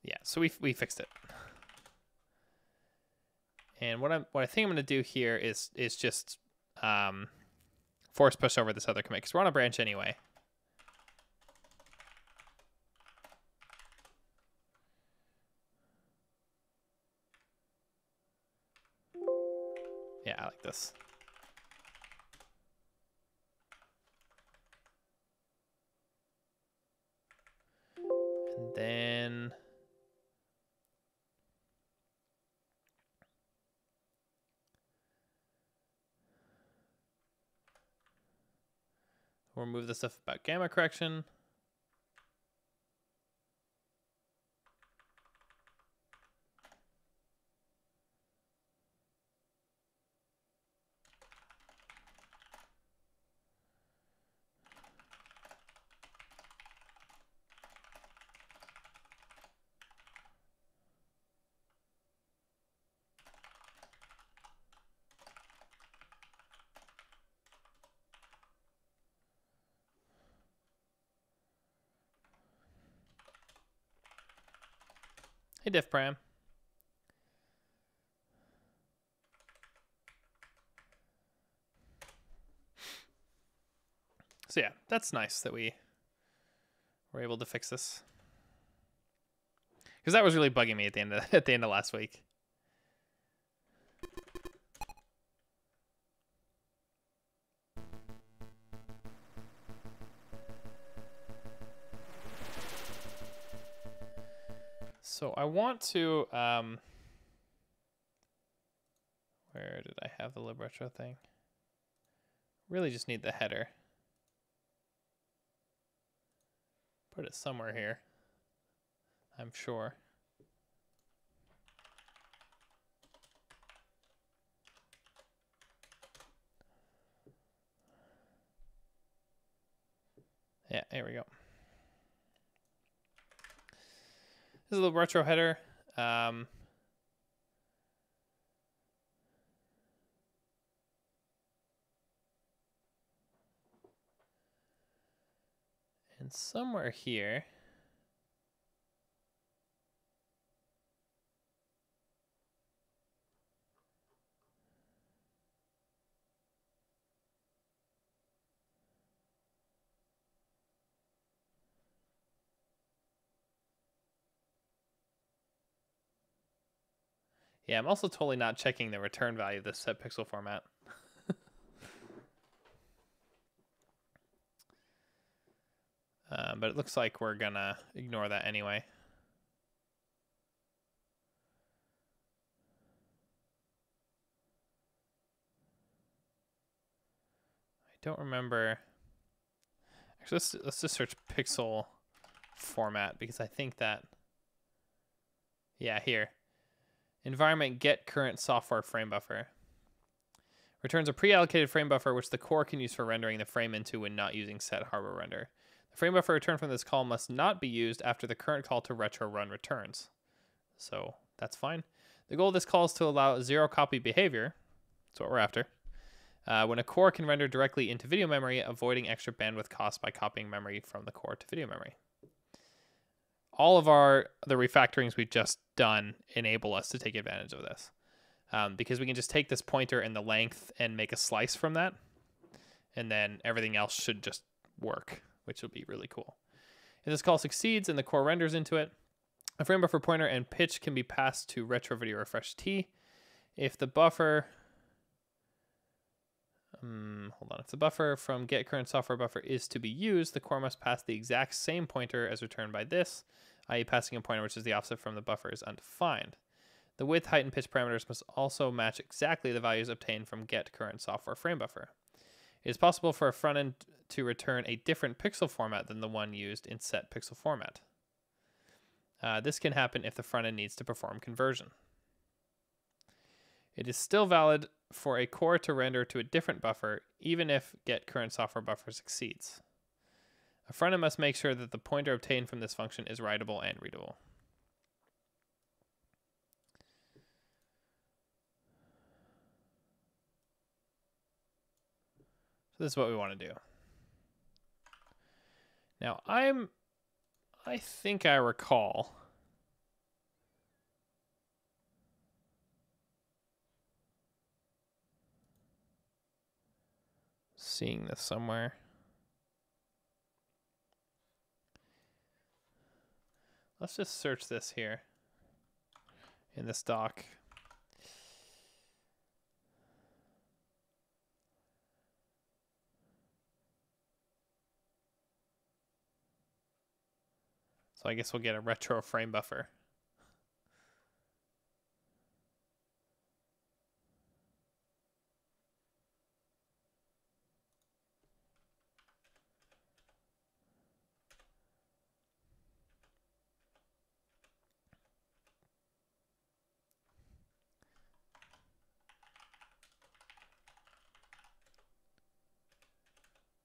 Yeah, so we fixed it. And what I think I'm going to do here is just force push over this other commit because we're on a branch anyway. Yeah, I like this. And then we'll remove the stuff about gamma correction. Hey, diff pram. So yeah, that's nice that we were able to fix this. Because that was really bugging me at the end of last week. So I want to where did I have the Libretro thing? Really just need the header. Put it somewhere here, I'm sure. Yeah, here we go. This is a Libretro header. And somewhere here, yeah, I'm also totally not checking the return value of this set pixel format. But it looks like we're gonna ignore that anyway. I don't remember. Actually, let's just search pixel format because I think that, yeah, here. Environment get current software frame buffer. Returns a pre-allocated frame buffer which the core can use for rendering the frame into when not using set hardware render. The frame buffer returned from this call must not be used after the current call to retro run returns. So that's fine. The goal of this call is to allow zero copy behavior. That's what we're after. When a core can render directly into video memory, avoiding extra bandwidth costs by copying memory from the core to video memory. All of the refactorings we've just done enable us to take advantage of this. Because we can just take this pointer and the length and make a slice from that. And then everything else should just work, which will be really cool. If this call succeeds and the core renders into it, a frame buffer pointer and pitch can be passed to retro video refresh T. If the buffer... if the buffer from get current software buffer is to be used, the core must pass the exact same pointer as returned by this, i.e. passing a pointer which is the offset from the buffer is undefined. The width, height, and pitch parameters must also match exactly the values obtained from get current software frame buffer. It is possible for a front end to return a different pixel format than the one used in set pixel format. This can happen if the front end needs to perform conversion. It is still valid for a core to render to a different buffer, even if get current software buffer succeeds. A front end must make sure that the pointer obtained from this function is writable and readable. So this is what we want to do. Now I think I recall seeing this somewhere. Let's just search this here in this doc. So I guess we'll get a retro frame buffer.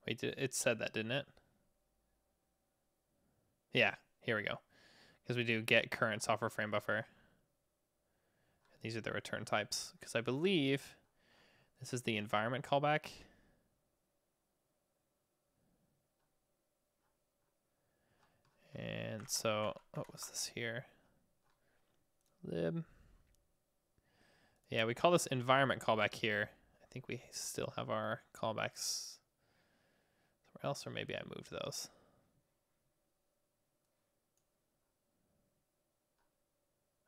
Wait, it said that, didn't it? Yeah, here we go. Because we do get current software frame buffer. These are the return types. Because I believe this is the environment callback. And so, what was this here? Lib. Yeah, we call this environment callback here. I think we still have our callbacks somewhere else, or maybe I moved those.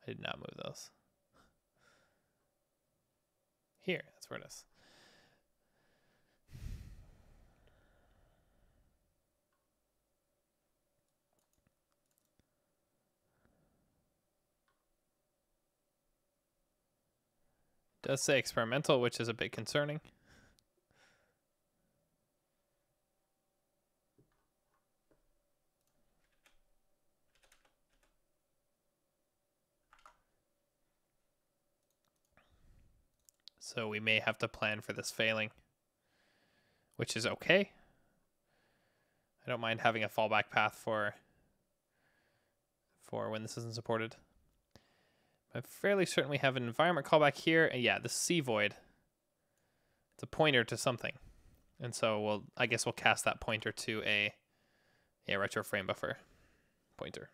I did not move those. Here, that's where it is. It does say experimental, which is a bit concerning. So we may have to plan for this failing, which is okay. I don't mind having a fallback path for when this isn't supported. I'm fairly certain we have an environment callback here, and yeah, the C void. It's a pointer to something, and so I guess we'll cast that pointer to a retro frame buffer pointer.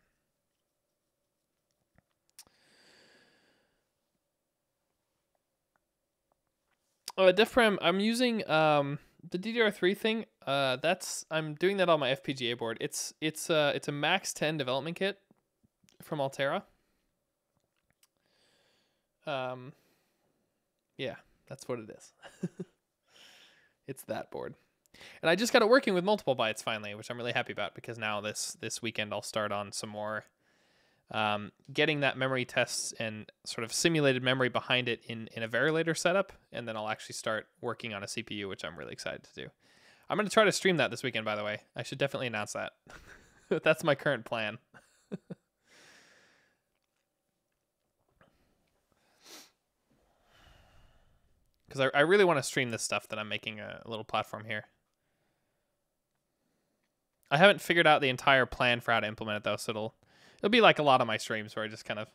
Diffparam, I'm using the DDR3 thing. I'm doing that on my FPGA board. It's a Max 10 development kit from Altera. Yeah, that's what it is. It's that board. And I just got it working with multiple bytes finally, which I'm really happy about, because now this weekend I'll start on some more getting that memory tests and sort of simulated memory behind it in a Verilator setup, and then I'll actually start working on a CPU, which I'm really excited to do. I'm going to try to stream that this weekend, by the way. I should definitely announce that. That's my current plan. Because I really want to stream this stuff that I'm making a little platform here. I haven't figured out the entire plan for how to implement it, though, so it'll be like a lot of my streams where I just kind of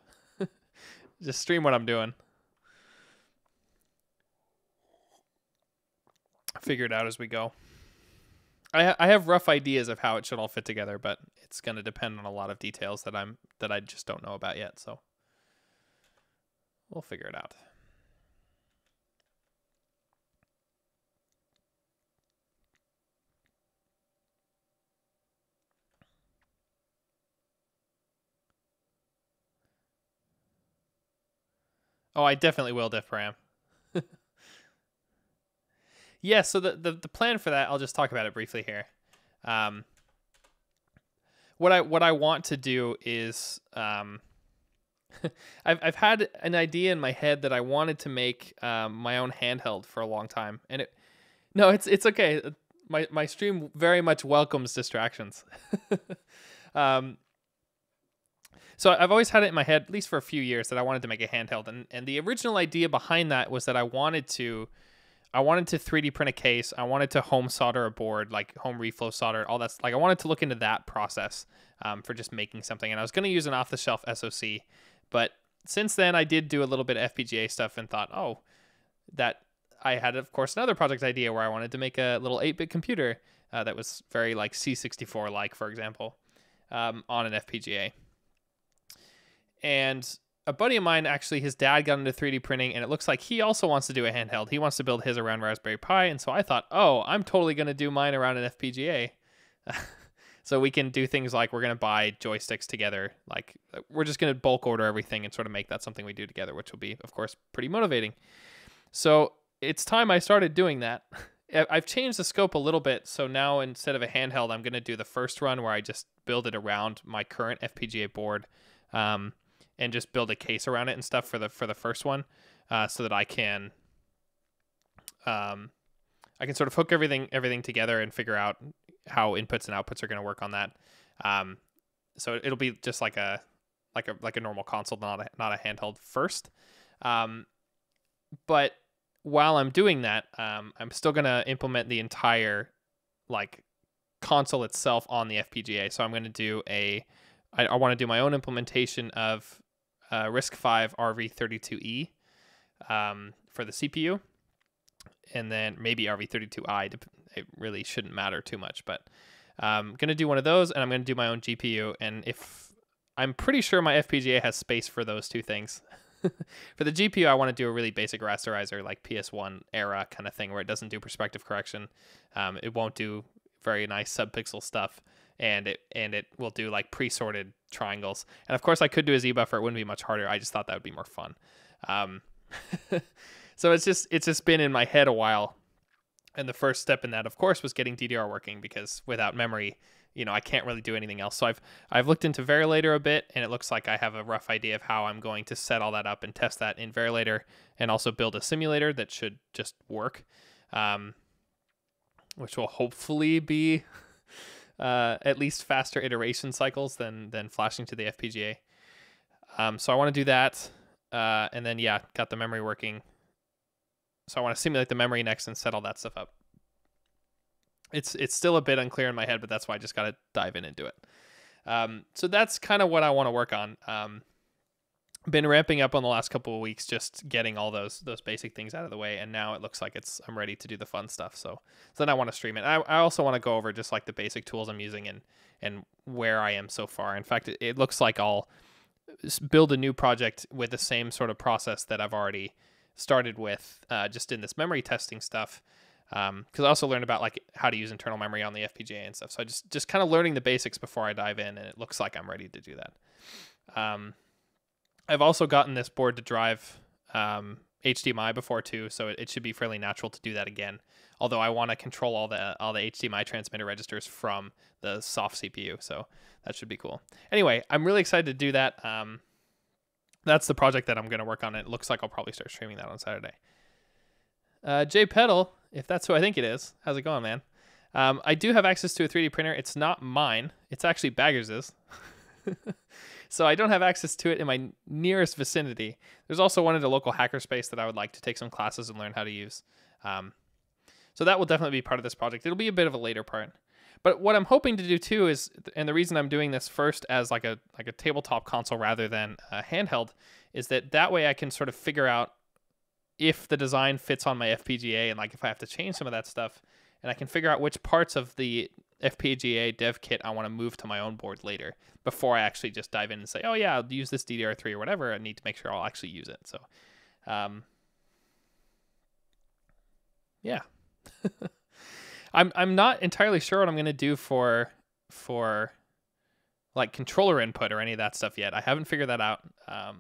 Just stream what I'm doing. Figure it out as we go. I have rough ideas of how it should all fit together, but it's going to depend on a lot of details that I just don't know about yet. So we'll figure it out. Oh, I definitely will diff param. Yeah, so the plan for that, I'll just talk about it briefly here. What I want to do is I've had an idea in my head that I wanted to make my own handheld for a long time, and it's okay. My stream very much welcomes distractions. So I've always had it in my head, at least for a few years, that I wanted to make a handheld, and the original idea behind that was that I wanted to 3D print a case. I wanted to home solder a board, like home reflow solder, all that's like, I wanted to look into that process for just making something. And I was going to use an off-the-shelf SoC, but since then I did do a little bit of FPGA stuff and thought, oh, that I had, of course, another project idea where I wanted to make a little 8-bit computer that was very like C64-like, for example, on an FPGA. And a buddy of mine, actually, his dad got into 3D printing, and it looks like he also wants to do a handheld. He wants to build his around Raspberry Pi, and so I thought, oh, I'm totally going to do mine around an FPGA. So we can do things like we're going to buy joysticks together. Like, we're just going to bulk order everything and sort of make that something we do together, which will be, of course, pretty motivating. So it's time I started doing that. I've changed the scope a little bit, so now instead of a handheld, I'm going to do the first run where I just build it around my current FPGA board, and just build a case around it and stuff for the first one, so that I can sort of hook everything together and figure out how inputs and outputs are going to work on that. So it'll be just like a normal console, not a handheld first. But while I'm doing that, I'm still going to implement the entire like console itself on the FPGA. So I'm going to do I want to do my own implementation of RISC-V RV32E for the CPU, and then maybe RV32I. It really shouldn't matter too much, but I'm going to do one of those, and I'm going to do my own GPU. And I'm pretty sure my FPGA has space for those two things. For the GPU, I want to do a really basic rasterizer, like PS1 era kind of thing, where it doesn't do perspective correction. It won't do very nice subpixel stuff. And it will do like pre-sorted triangles. And of course I could do a Z buffer. It wouldn't be much harder. I just thought that would be more fun. So it's just been in my head a while. And the first step in that, of course, was getting DDR working, because without memory, I can't really do anything else. So I've looked into Verilator a bit, and it looks like I have a rough idea of how I'm going to set all that up and test that in Verilator, and also build a simulator that should just work, which will hopefully be at least faster iteration cycles than flashing to the FPGA. So I want to do that, and then got the memory working. So I want to simulate the memory next and set all that stuff up. It's still a bit unclear in my head, but that's why I just got to dive in and do it. So that's kind of what I want to work on. Been ramping up on the last couple of weeks, just getting all those basic things out of the way, and now it looks like I'm ready to do the fun stuff. So then I want to stream it. I also want to go over just like the basic tools I'm using and where I am so far. In fact, it looks like I'll build a new project with the same sort of process that I've already started with, just in this memory testing stuff. Because I also learned about like how to use internal memory on the FPGA and stuff. So I just kind of learning the basics before I dive in, and it looks like I'm ready to do that. I've also gotten this board to drive HDMI before too, so it should be fairly natural to do that again. Although I want to control all the HDMI transmitter registers from the soft CPU, so that should be cool. Anyway, I'm really excited to do that. That's the project that I'm going to work on. It looks like I'll probably start streaming that on Saturday. Jay Pedal, if that's who I think it is. How's it going, man? I do have access to a 3D printer. It's not mine. It's actually Baggers's. So I don't have access to it in my nearest vicinity. There's also one at a local hackerspace that I would like to take some classes and learn how to use. So that will definitely be part of this project. It'll be a bit of a later part. But what I'm hoping to do too is, and the reason I'm doing this first as like a tabletop console rather than a handheld, is that way I can sort of figure out if the design fits on my FPGA and like if I have to change some of that stuff, and I can figure out which parts of the FPGA dev kit I want to move to my own board later before I actually just dive in and say, oh yeah, I'll use this DDR3 or whatever. I need to make sure I'll actually use it. So, yeah. I'm not entirely sure what I'm going to do for like controller input or any of that stuff yet. I haven't figured that out. I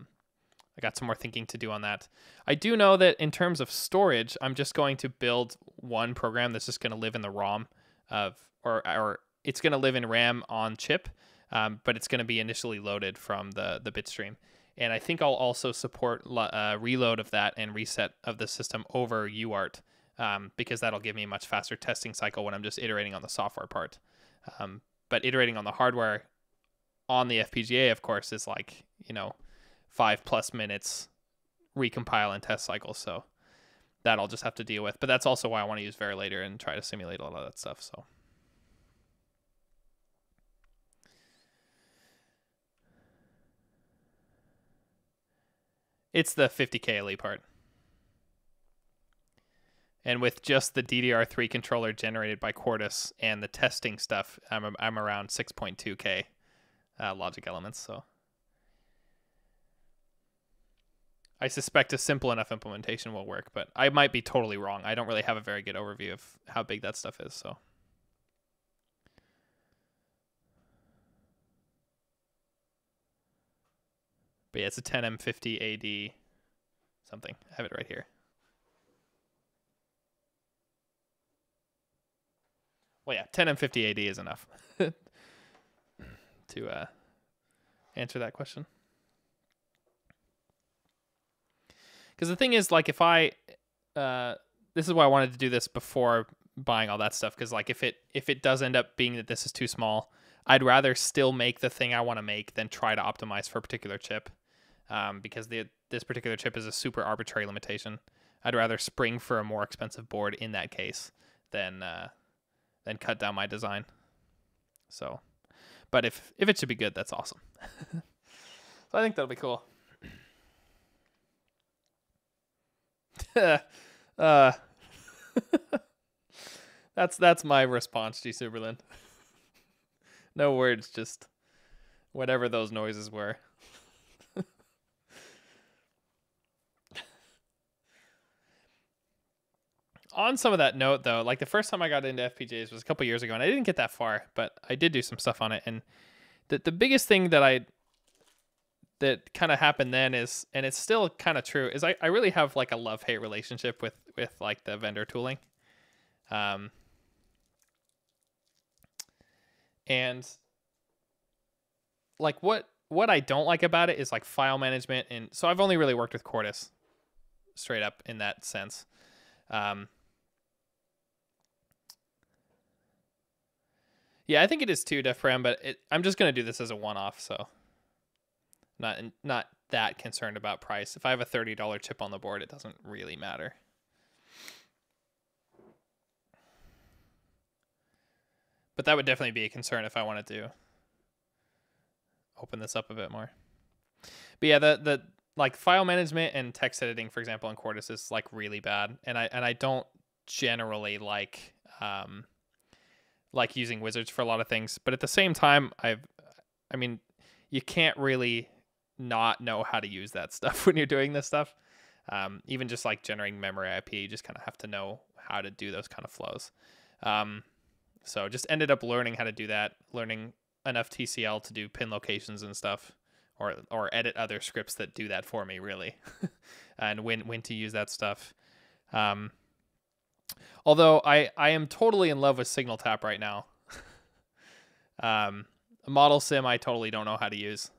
got some more thinking to do on that. I do know that in terms of storage, I'm just going to build one program that's just going to live in the ROM or it's going to live in RAM on chip, but it's going to be initially loaded from the bitstream. And I think I'll also support reload of that and reset of the system over UART, because that'll give me a much faster testing cycle when I'm just iterating on the software part. But iterating on the hardware on the FPGA, of course, is like, 5+ minutes recompile and test cycles. So that I'll just have to deal with. But that's also why I want to use Verilator and try to simulate a lot of that stuff. So it's the 50K LE part. And with just the DDR3 controller generated by Quartus and the testing stuff, I'm around 6.2K logic elements. So I suspect a simple enough implementation will work, but I might be totally wrong. I don't really have a very good overview of how big that stuff is. So, but yeah, it's a 10M50 AD something. I have it right here. Well, yeah, 10M50 AD is enough to answer that question. Because the thing is, like, if I, this is why I wanted to do this before buying all that stuff. Because like, if it does end up being that this is too small, I'd rather still make the thing I want to make than try to optimize for a particular chip. Because this particular chip is a super arbitrary limitation. I'd rather spring for a more expensive board in that case than cut down my design. So, but if it should be good, that's awesome. So I think that'll be cool. That's my response, G Superlin. No words, just whatever those noises were. On some of that note, though, like the first time I got into FPGAs was a couple years ago, and I didn't get that far, but I did do some stuff on it. And the biggest thing that kind of happened then is, and it's still kind of true, is I really have like a love-hate relationship with like the vendor tooling. And like what I don't like about it is like file management. And so I've only really worked with Quartus straight up in that sense. Yeah, I think it is too, DefPram, but I'm just going to do this as a one-off, so not that concerned about price. If I have a $30 chip on the board, it doesn't really matter. But that would definitely be a concern if I wanted to open this up a bit more. But yeah, the like file management and text editing, for example, in Quartus is like really bad, and I don't generally like using wizards for a lot of things. But at the same time, I mean, you can't really not know how to use that stuff when you're doing this stuff. Even just like generating memory IP, you just kind of have to know how to do those kind of flows. So just ended up learning how to do that, learning enough TCL to do pin locations and stuff, or edit other scripts that do that for me, really, and when to use that stuff. Although I am totally in love with Signal Tap right now. A model sim I totally don't know how to use.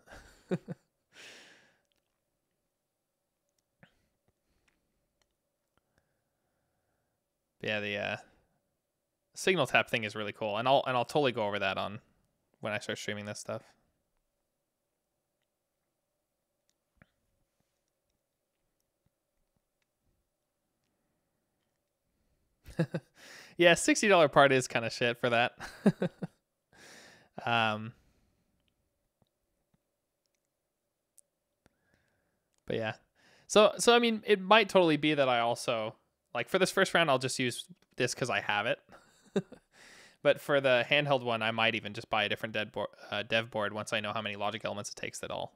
Yeah, the Signal Tap thing is really cool, and I'll totally go over that on when I start streaming this stuff. Yeah, $60 part is kind of shit for that. But yeah. So I mean, it might totally be that I also, like, for this first round, I'll just use this because I have it. But for the handheld one, I might even just buy a different dev board once I know how many logic elements it takes. That I'll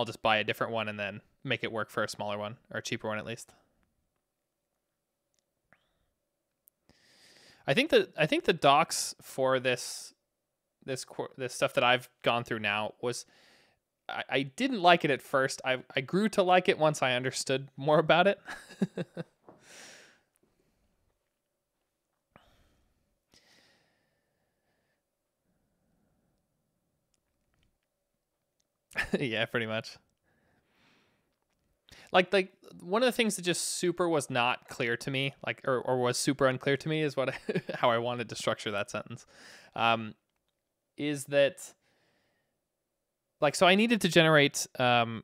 just buy a different one and then make it work for a smaller one, or a cheaper one at least. I think the docs for this stuff that I've gone through now was, I didn't like it at first. I grew to like it once I understood more about it. Yeah, pretty much. Like one of the things that just super was not clear to me, like, or was super unclear to me, is what how I wanted to structure that sentence. Is that, like, so I needed to generate, so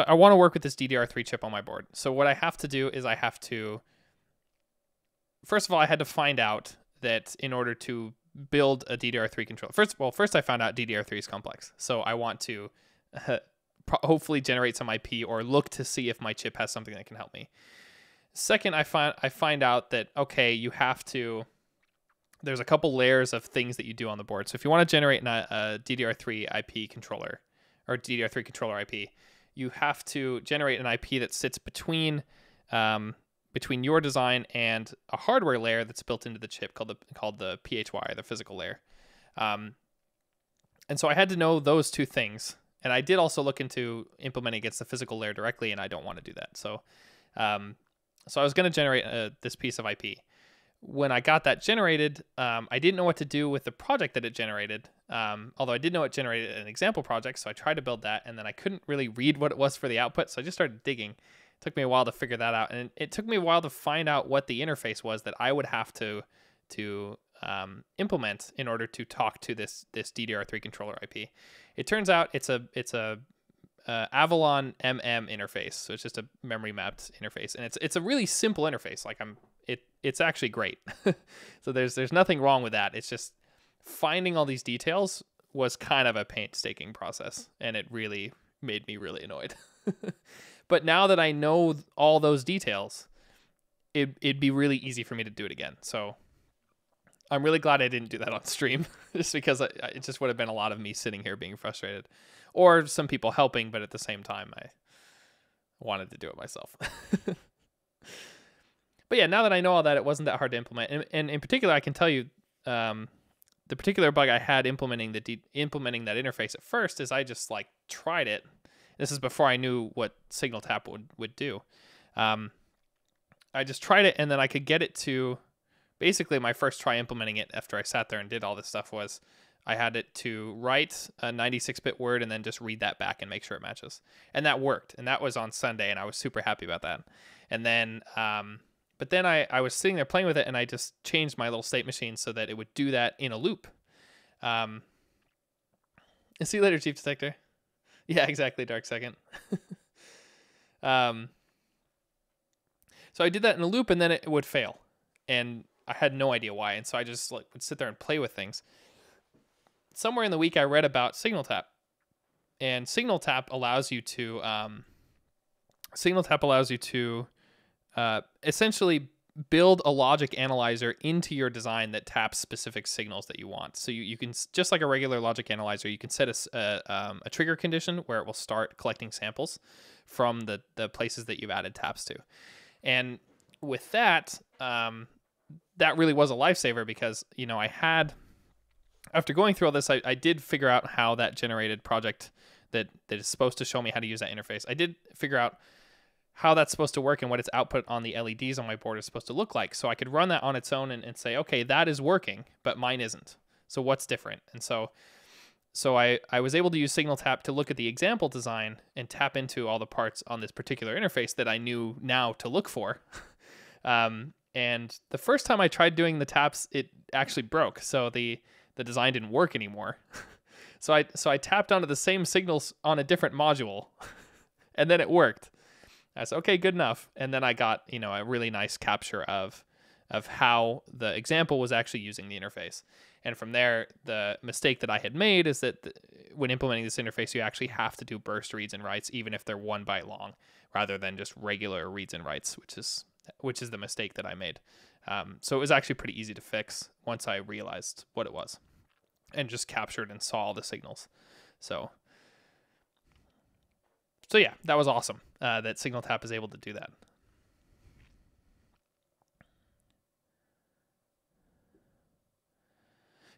I want to work with this DDR3 chip on my board. So what I have to do is I have to, first of all, I had to find out that in order to build a DDR3 controller, first I found out DDR3 is complex. So I want to hopefully generate some IP or look to see if my chip has something that can help me. Second, I find out that, okay, you have to, there's a couple layers of things that you do on the board. So if you want to generate a DDR3 IP controller, or DDR3 controller IP, you have to generate an IP that sits between your design and a hardware layer that's built into the chip called the PHY, the physical layer. And so I had to know those two things. And I did also look into implementing against the physical layer directly, and I don't want to do that. So I was going to generate this piece of IP. When I got that generated, I didn't know what to do with the project that it generated, although I did know it generated an example project, so I tried to build that, and then I couldn't really read what it was for the output, so I just started digging. It took me a while to figure that out, and it took me a while to find out what the interface was that I would have to implement in order to talk to this DDR3 controller IP. It turns out it's a Avalon interface, so it's just a memory mapped interface, and it's a really simple interface. Like, it's actually great. So there's nothing wrong with that. It's just finding all these details was kind of a painstaking process, and it really made me really annoyed. But now that I know all those details, it'd be really easy for me to do it again. So I'm really glad I didn't do that on stream, just because it just would have been a lot of me sitting here being frustrated, or some people helping, but at the same time, I wanted to do it myself. But yeah, now that I know all that, it wasn't that hard to implement. And in particular, I can tell you, the particular bug I had implementing that interface at first is I just, like, tried it. This is before I knew what signal tap would do. I just tried it, and then I could get it to, basically my first try implementing it after I sat there and did all this stuff was I had it to write a 96-bit word and then just read that back and make sure it matches. And that worked. And that was on Sunday, and I was super happy about that. And then, but then I was sitting there playing with it, and I just changed my little state machine so that it would do that in a loop. See you later, Chief Detector. Yeah, exactly, Dark Second. So I did that in a loop, and then it would fail. And I had no idea why. And so I just, like, would sit there and play with things. Somewhere in the week, I read about Signal Tap. And Signal Tap allows you to essentially build a logic analyzer into your design that taps specific signals that you want. So you can, just like a regular logic analyzer, you can set a trigger condition where it will start collecting samples from the places that you've added taps to. And with that, that really was a lifesaver because, I had, after going through all this, I did figure out how that generated project that is supposed to show me how to use that interface. I did figure out how that's supposed to work and what its output on the LEDs on my board is supposed to look like. So I could run that on its own and say, okay, that is working, but mine isn't. So what's different? And so I was able to use Signal Tap to look at the example design and tap into all the parts on this particular interface that I knew now to look for. And the first time I tried doing the taps, it actually broke. So the design didn't work anymore. So I tapped onto the same signals on a different module, and then it worked. I said, okay, good enough. And then I got, a really nice capture of of how the example was actually using the interface. And from there, the mistake that I had made is that when implementing this interface, you actually have to do burst reads and writes, even if they're 1 byte long, rather than just regular reads and writes, which is the mistake that I made. So it was actually pretty easy to fix once I realized what it was and just captured and saw all the signals. So yeah, that was awesome that SignalTap is able to do that.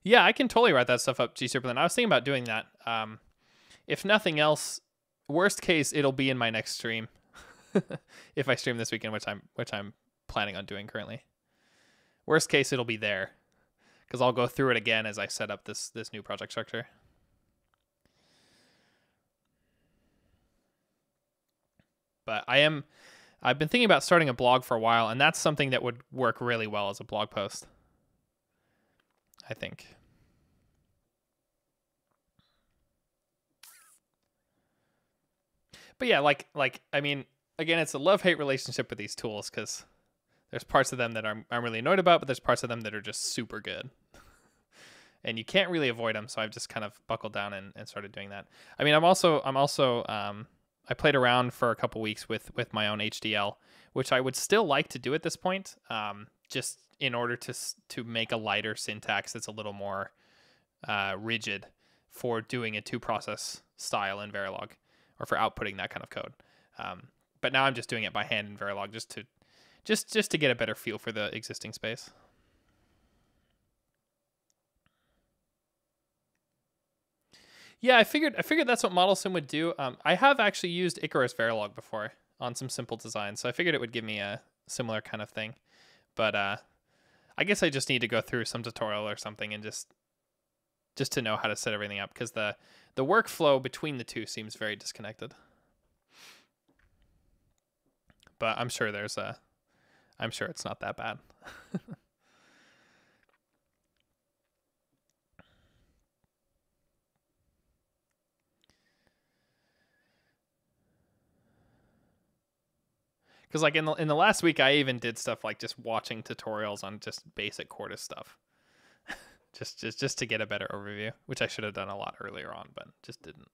Yeah, I can totally write that stuff up gCirculant. I was thinking about doing that. If nothing else, worst case, it'll be in my next stream. If I stream this weekend, which I'm planning on doing currently. Worst case, it'll be there, because I'll go through it again as I set up this new project structure. But I've been thinking about starting a blog for a while, and that's something that would work really well as a blog post, I think. But yeah, like I mean, again, it's a love-hate relationship with these tools, because there's parts of them that I'm really annoyed about, but there's parts of them that are just super good. And you can't really avoid them, so I've just kind of buckled down and started doing that. I mean, I played around for a couple weeks with my own HDL, which I would still like to do at this point, just in order to make a lighter syntax that's a little more rigid for doing a 2-process style in Verilog, or for outputting that kind of code. But now I'm just doing it by hand in Verilog, just to get a better feel for the existing space. Yeah, I figured that's what ModelSim would do. I have actually used Icarus Verilog before on some simple designs, so I figured it would give me a similar kind of thing. But I guess I just need to go through some tutorial or something and just to know how to set everything up, because the workflow between the two seems very disconnected. But I'm sure it's not that bad. Because like in the last week, I even did stuff like just watching tutorials on just basic Quartus stuff, just to get a better overview, which I should have done a lot earlier on, but just didn't.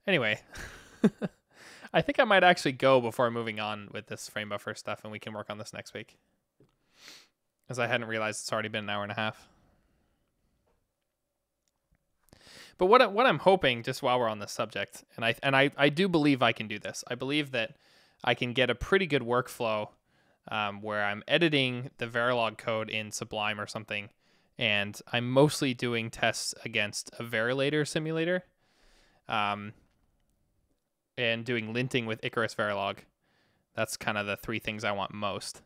Anyway, I think I might actually go before moving on with this frame buffer stuff, and we can work on this next week, as I hadn't realized it's already been an hour and a half. But what I'm hoping, just while we're on this subject, and I do believe I can do this. I believe that I can get a pretty good workflow where I'm editing the Verilog code in Sublime or something, and I'm mostly doing tests against a Verilator simulator, and doing linting with Icarus Verilog. That's kind of the 3 things I want most.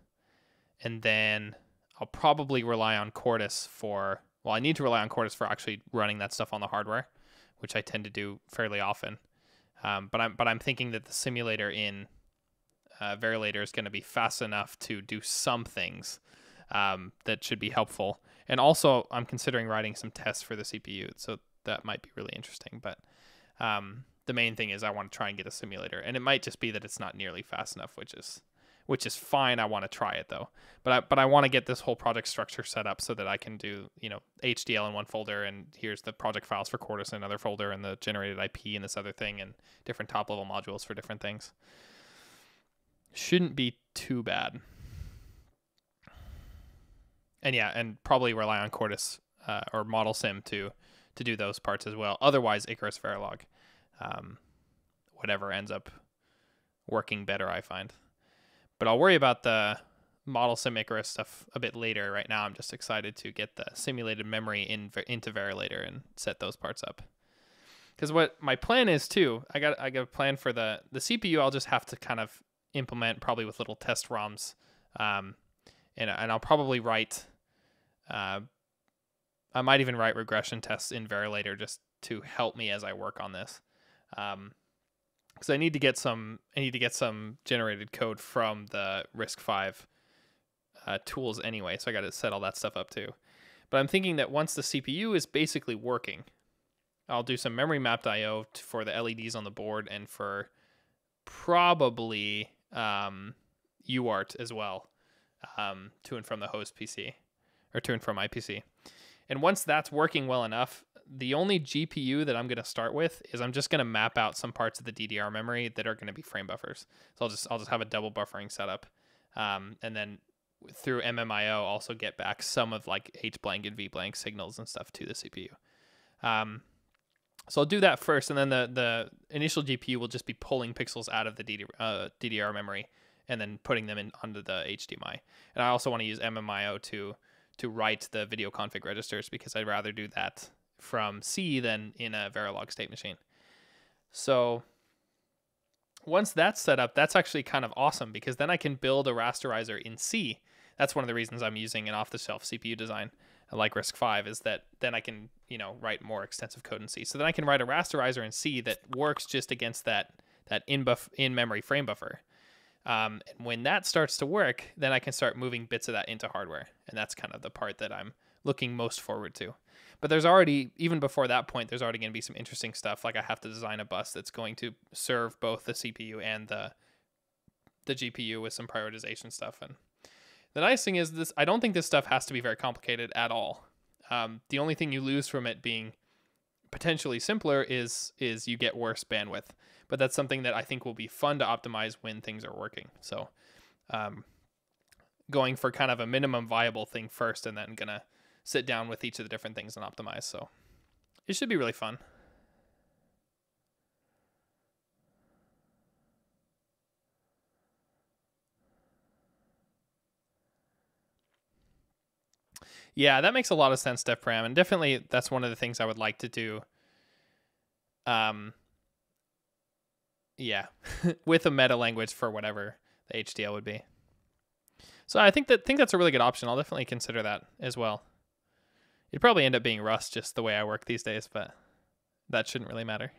And then I'll probably rely on Quartus for... Well, I need to rely on Quartus for actually running that stuff on the hardware, which I tend to do fairly often. But I'm thinking that the simulator in Verilator is going to be fast enough to do some things that should be helpful. And also, I'm considering writing some tests for the CPU, so that might be really interesting. But the main thing is I want to try and get a simulator, and it might just be that it's not nearly fast enough, which is fine. I want to try it though, but I want to get this whole project structure set up so that I can do, HDL in one folder, and here's the project files for Quartus in another folder, and the generated IP in this other thing, and different top level modules for different things. Shouldn't be too bad. And yeah, and probably rely on Quartus or ModelSim to do those parts as well. Otherwise, Icarus Verilog, whatever ends up working better, I find. But I'll worry about the ModelSim Icarus stuff a bit later. Right now, I'm just excited to get the simulated memory into Verilator and set those parts up. Because what my plan is too, I got a plan for the CPU. I'll just have to kind of implement probably with little test ROMs, and I'll probably write. I might even write regression tests in Verilator just to help me as I work on this. Because I need to get some generated code from the RISC-V tools anyway, so I got to set all that stuff up too. But I'm thinking that once the CPU is basically working, I'll do some memory mapped I/O for the LEDs on the board and for probably UART as well, to and from the host PC, or to and from my PC. And once that's working well enough, the only GPU that I'm going to start with is I'm just going to map out some parts of the DDR memory that are going to be frame buffers. So I'll just have a double buffering setup, and then through MMIO also get back some of like H blank and V blank signals and stuff to the CPU. So I'll do that first, and then the initial GPU will just be pulling pixels out of the DDR memory and then putting them in onto the HDMI. And I also want to use MMIO to write the video config registers, because I'd rather do that from C than in a Verilog state machine. So once that's set up, that's actually kind of awesome, because then I can build a rasterizer in C. That's one of the reasons I'm using an off-the-shelf CPU design like RISC-V, is that then I can, write more extensive code in C. So then I can write a rasterizer in C that works just against that in-memory frame buffer. And when that starts to work, then I can start moving bits of that into hardware. And that's kind of the part that I'm looking most forward to. But there's already, even before that point, there's already going to be some interesting stuff. Like I have to design a bus that's going to serve both the CPU and the GPU with some prioritization stuff. And the nice thing is this, I don't think this stuff has to be very complicated at all. The only thing you lose from it being potentially simpler is you get worse bandwidth. But that's something that I think will be fun to optimize when things are working. So going for kind of a minimum viable thing first, and then gonna sit down with each of the different things and optimize. So it should be really fun. Yeah, that makes a lot of sense, DevPram, and definitely that's one of the things I would like to do. Yeah, with a meta language for whatever the HDL would be. So I think that's a really good option. I'll definitely consider that as well. It'd probably end up being Rust, just the way I work these days, but that shouldn't really matter.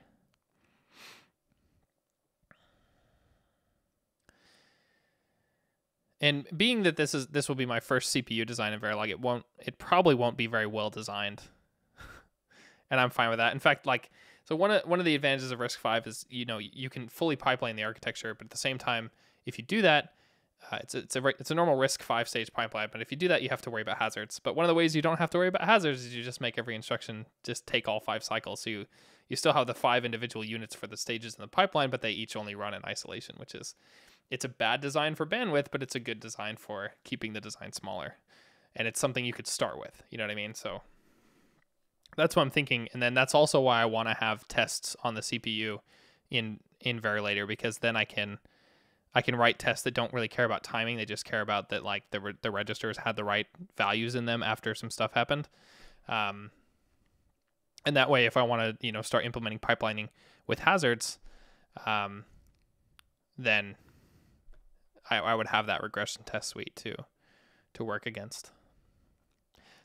And being that this will be my first CPU design in Verilog, it probably won't be very well designed, and I'm fine with that. In fact, so one of the advantages of RISC-V is you can fully pipeline the architecture, but at the same time, if you do that, it's a normal RISC-V stage pipeline. But if you do that, you have to worry about hazards. But one of the ways you don't have to worry about hazards is you just make every instruction just take all 5 cycles. So you still have the 5 individual units for the stages in the pipeline, but they each only run in isolation, which is, it's a bad design for bandwidth, but it's a good design for keeping the design smaller. And it's something you could start with, you know what I mean? So that's what I'm thinking. And then that's also why I want to have tests on the CPU in Verilator, because then I can write tests that don't really care about timing. They just care about that the registers had the right values in them after some stuff happened. And that way, if I want to start implementing pipelining with hazards, then I would have that regression test suite to work against.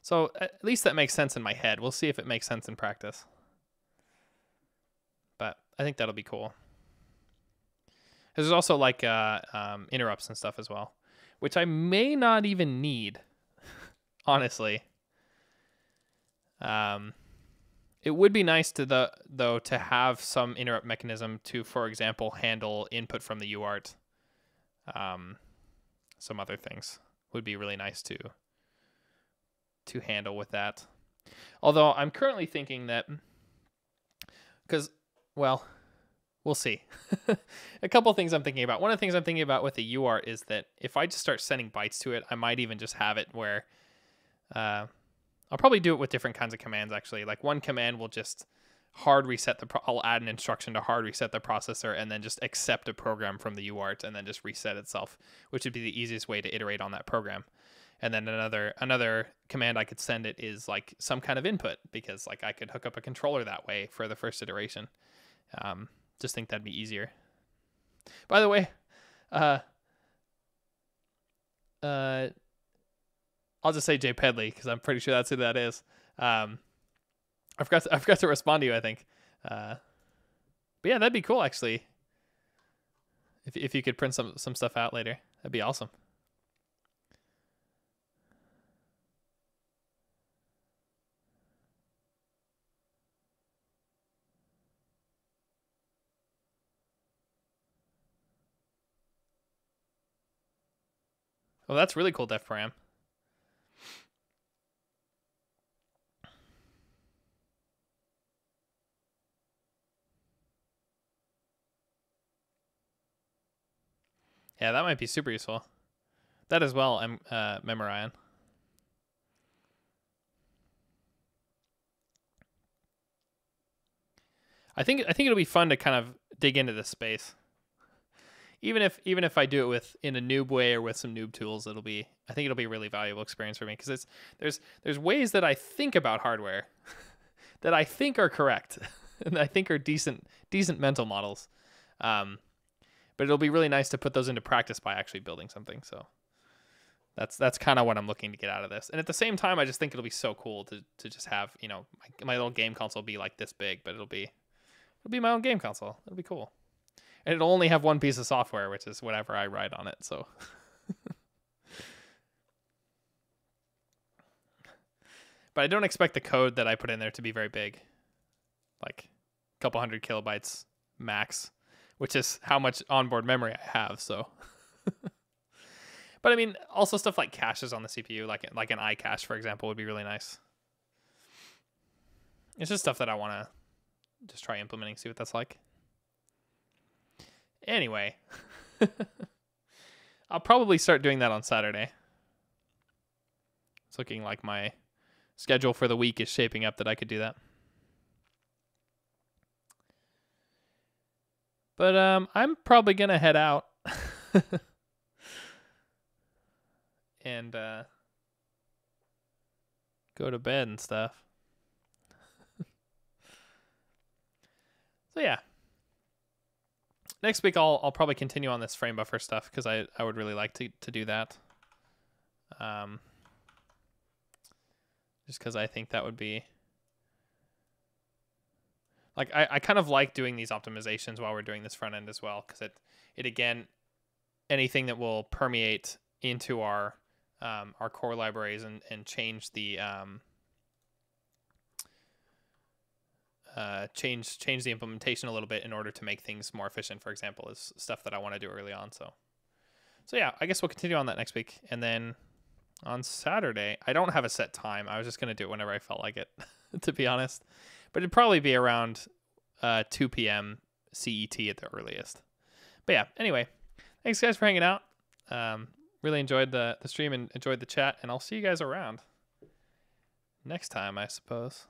So at least that makes sense in my head. We'll see if it makes sense in practice. But I think that'll be cool. There's also interrupts and stuff as well, which I may not even need, honestly. It would be nice though to have some interrupt mechanism to, for example, handle input from the UART. Some other things would be really nice to handle with that. Although I'm currently thinking that, we'll see. A couple things I'm thinking about. One of the things I'm thinking about with the UART is that if I just start sending bytes to it, I might even just have it where I'll probably do it with different kinds of commands, actually. Like one command will just hard reset I'll add an instruction to hard reset the processor and then just accept a program from the UART and then just reset itself, which would be the easiest way to iterate on that program. And then another command I could send it is like some kind of input, because I could hook up a controller that way for the first iteration. Just think that'd be easier. By the way, I'll just say Jay Pedley, because I'm pretty sure that's who that is. I forgot to respond to you, I think. But yeah, that'd be cool, actually. If you could print some stuff out later, that'd be awesome. Oh, that's really cool, Def Param. Yeah, that might be super useful. That as well, Memorion. I think it'll be fun to kind of dig into this space. Even if I do it with in a noob way or with some noob tools, I think it'll be a really valuable experience for me, because there's ways that I think about hardware that I think are correct and I think are decent mental models. But it'll be really nice to put those into practice by actually building something. So that's kind of what I'm looking to get out of this. And at the same time, I just think it'll be so cool to just have, you know, my little game console be like this big, but it'll be my own game console. It'll be cool. And it'll only have one piece of software, which is whatever I write on it. So, but I don't expect the code that I put in there to be very big, like a couple 100 kilobytes max, which is how much onboard memory I have. So, but I mean, also stuff like caches on the CPU, like an iCache, for example, would be really nice. It's just stuff that I want to just try implementing, see what that's like. Anyway, I'll probably start doing that on Saturday. It's looking like my schedule for the week is shaping up that I could do that. But I'm probably going to head out and go to bed and stuff. So yeah. Next week, I'll probably continue on this frame buffer stuff, because I would really like to do that. Just because I think that would be... Like, I kind of like doing these optimizations while we're doing this front end as well, because it again, anything that will permeate into our core libraries and change the... change the implementation a little bit in order to make things more efficient, for example, is stuff that I want to do early on. So yeah, I guess we'll continue on that next week. And then on Saturday, I don't have a set time. I was just going to do it whenever I felt like it, to be honest. But it'd probably be around 2 p.m. CET at the earliest. But yeah, anyway, thanks guys for hanging out. Really enjoyed the stream and enjoyed the chat. And I'll see you guys around next time, I suppose.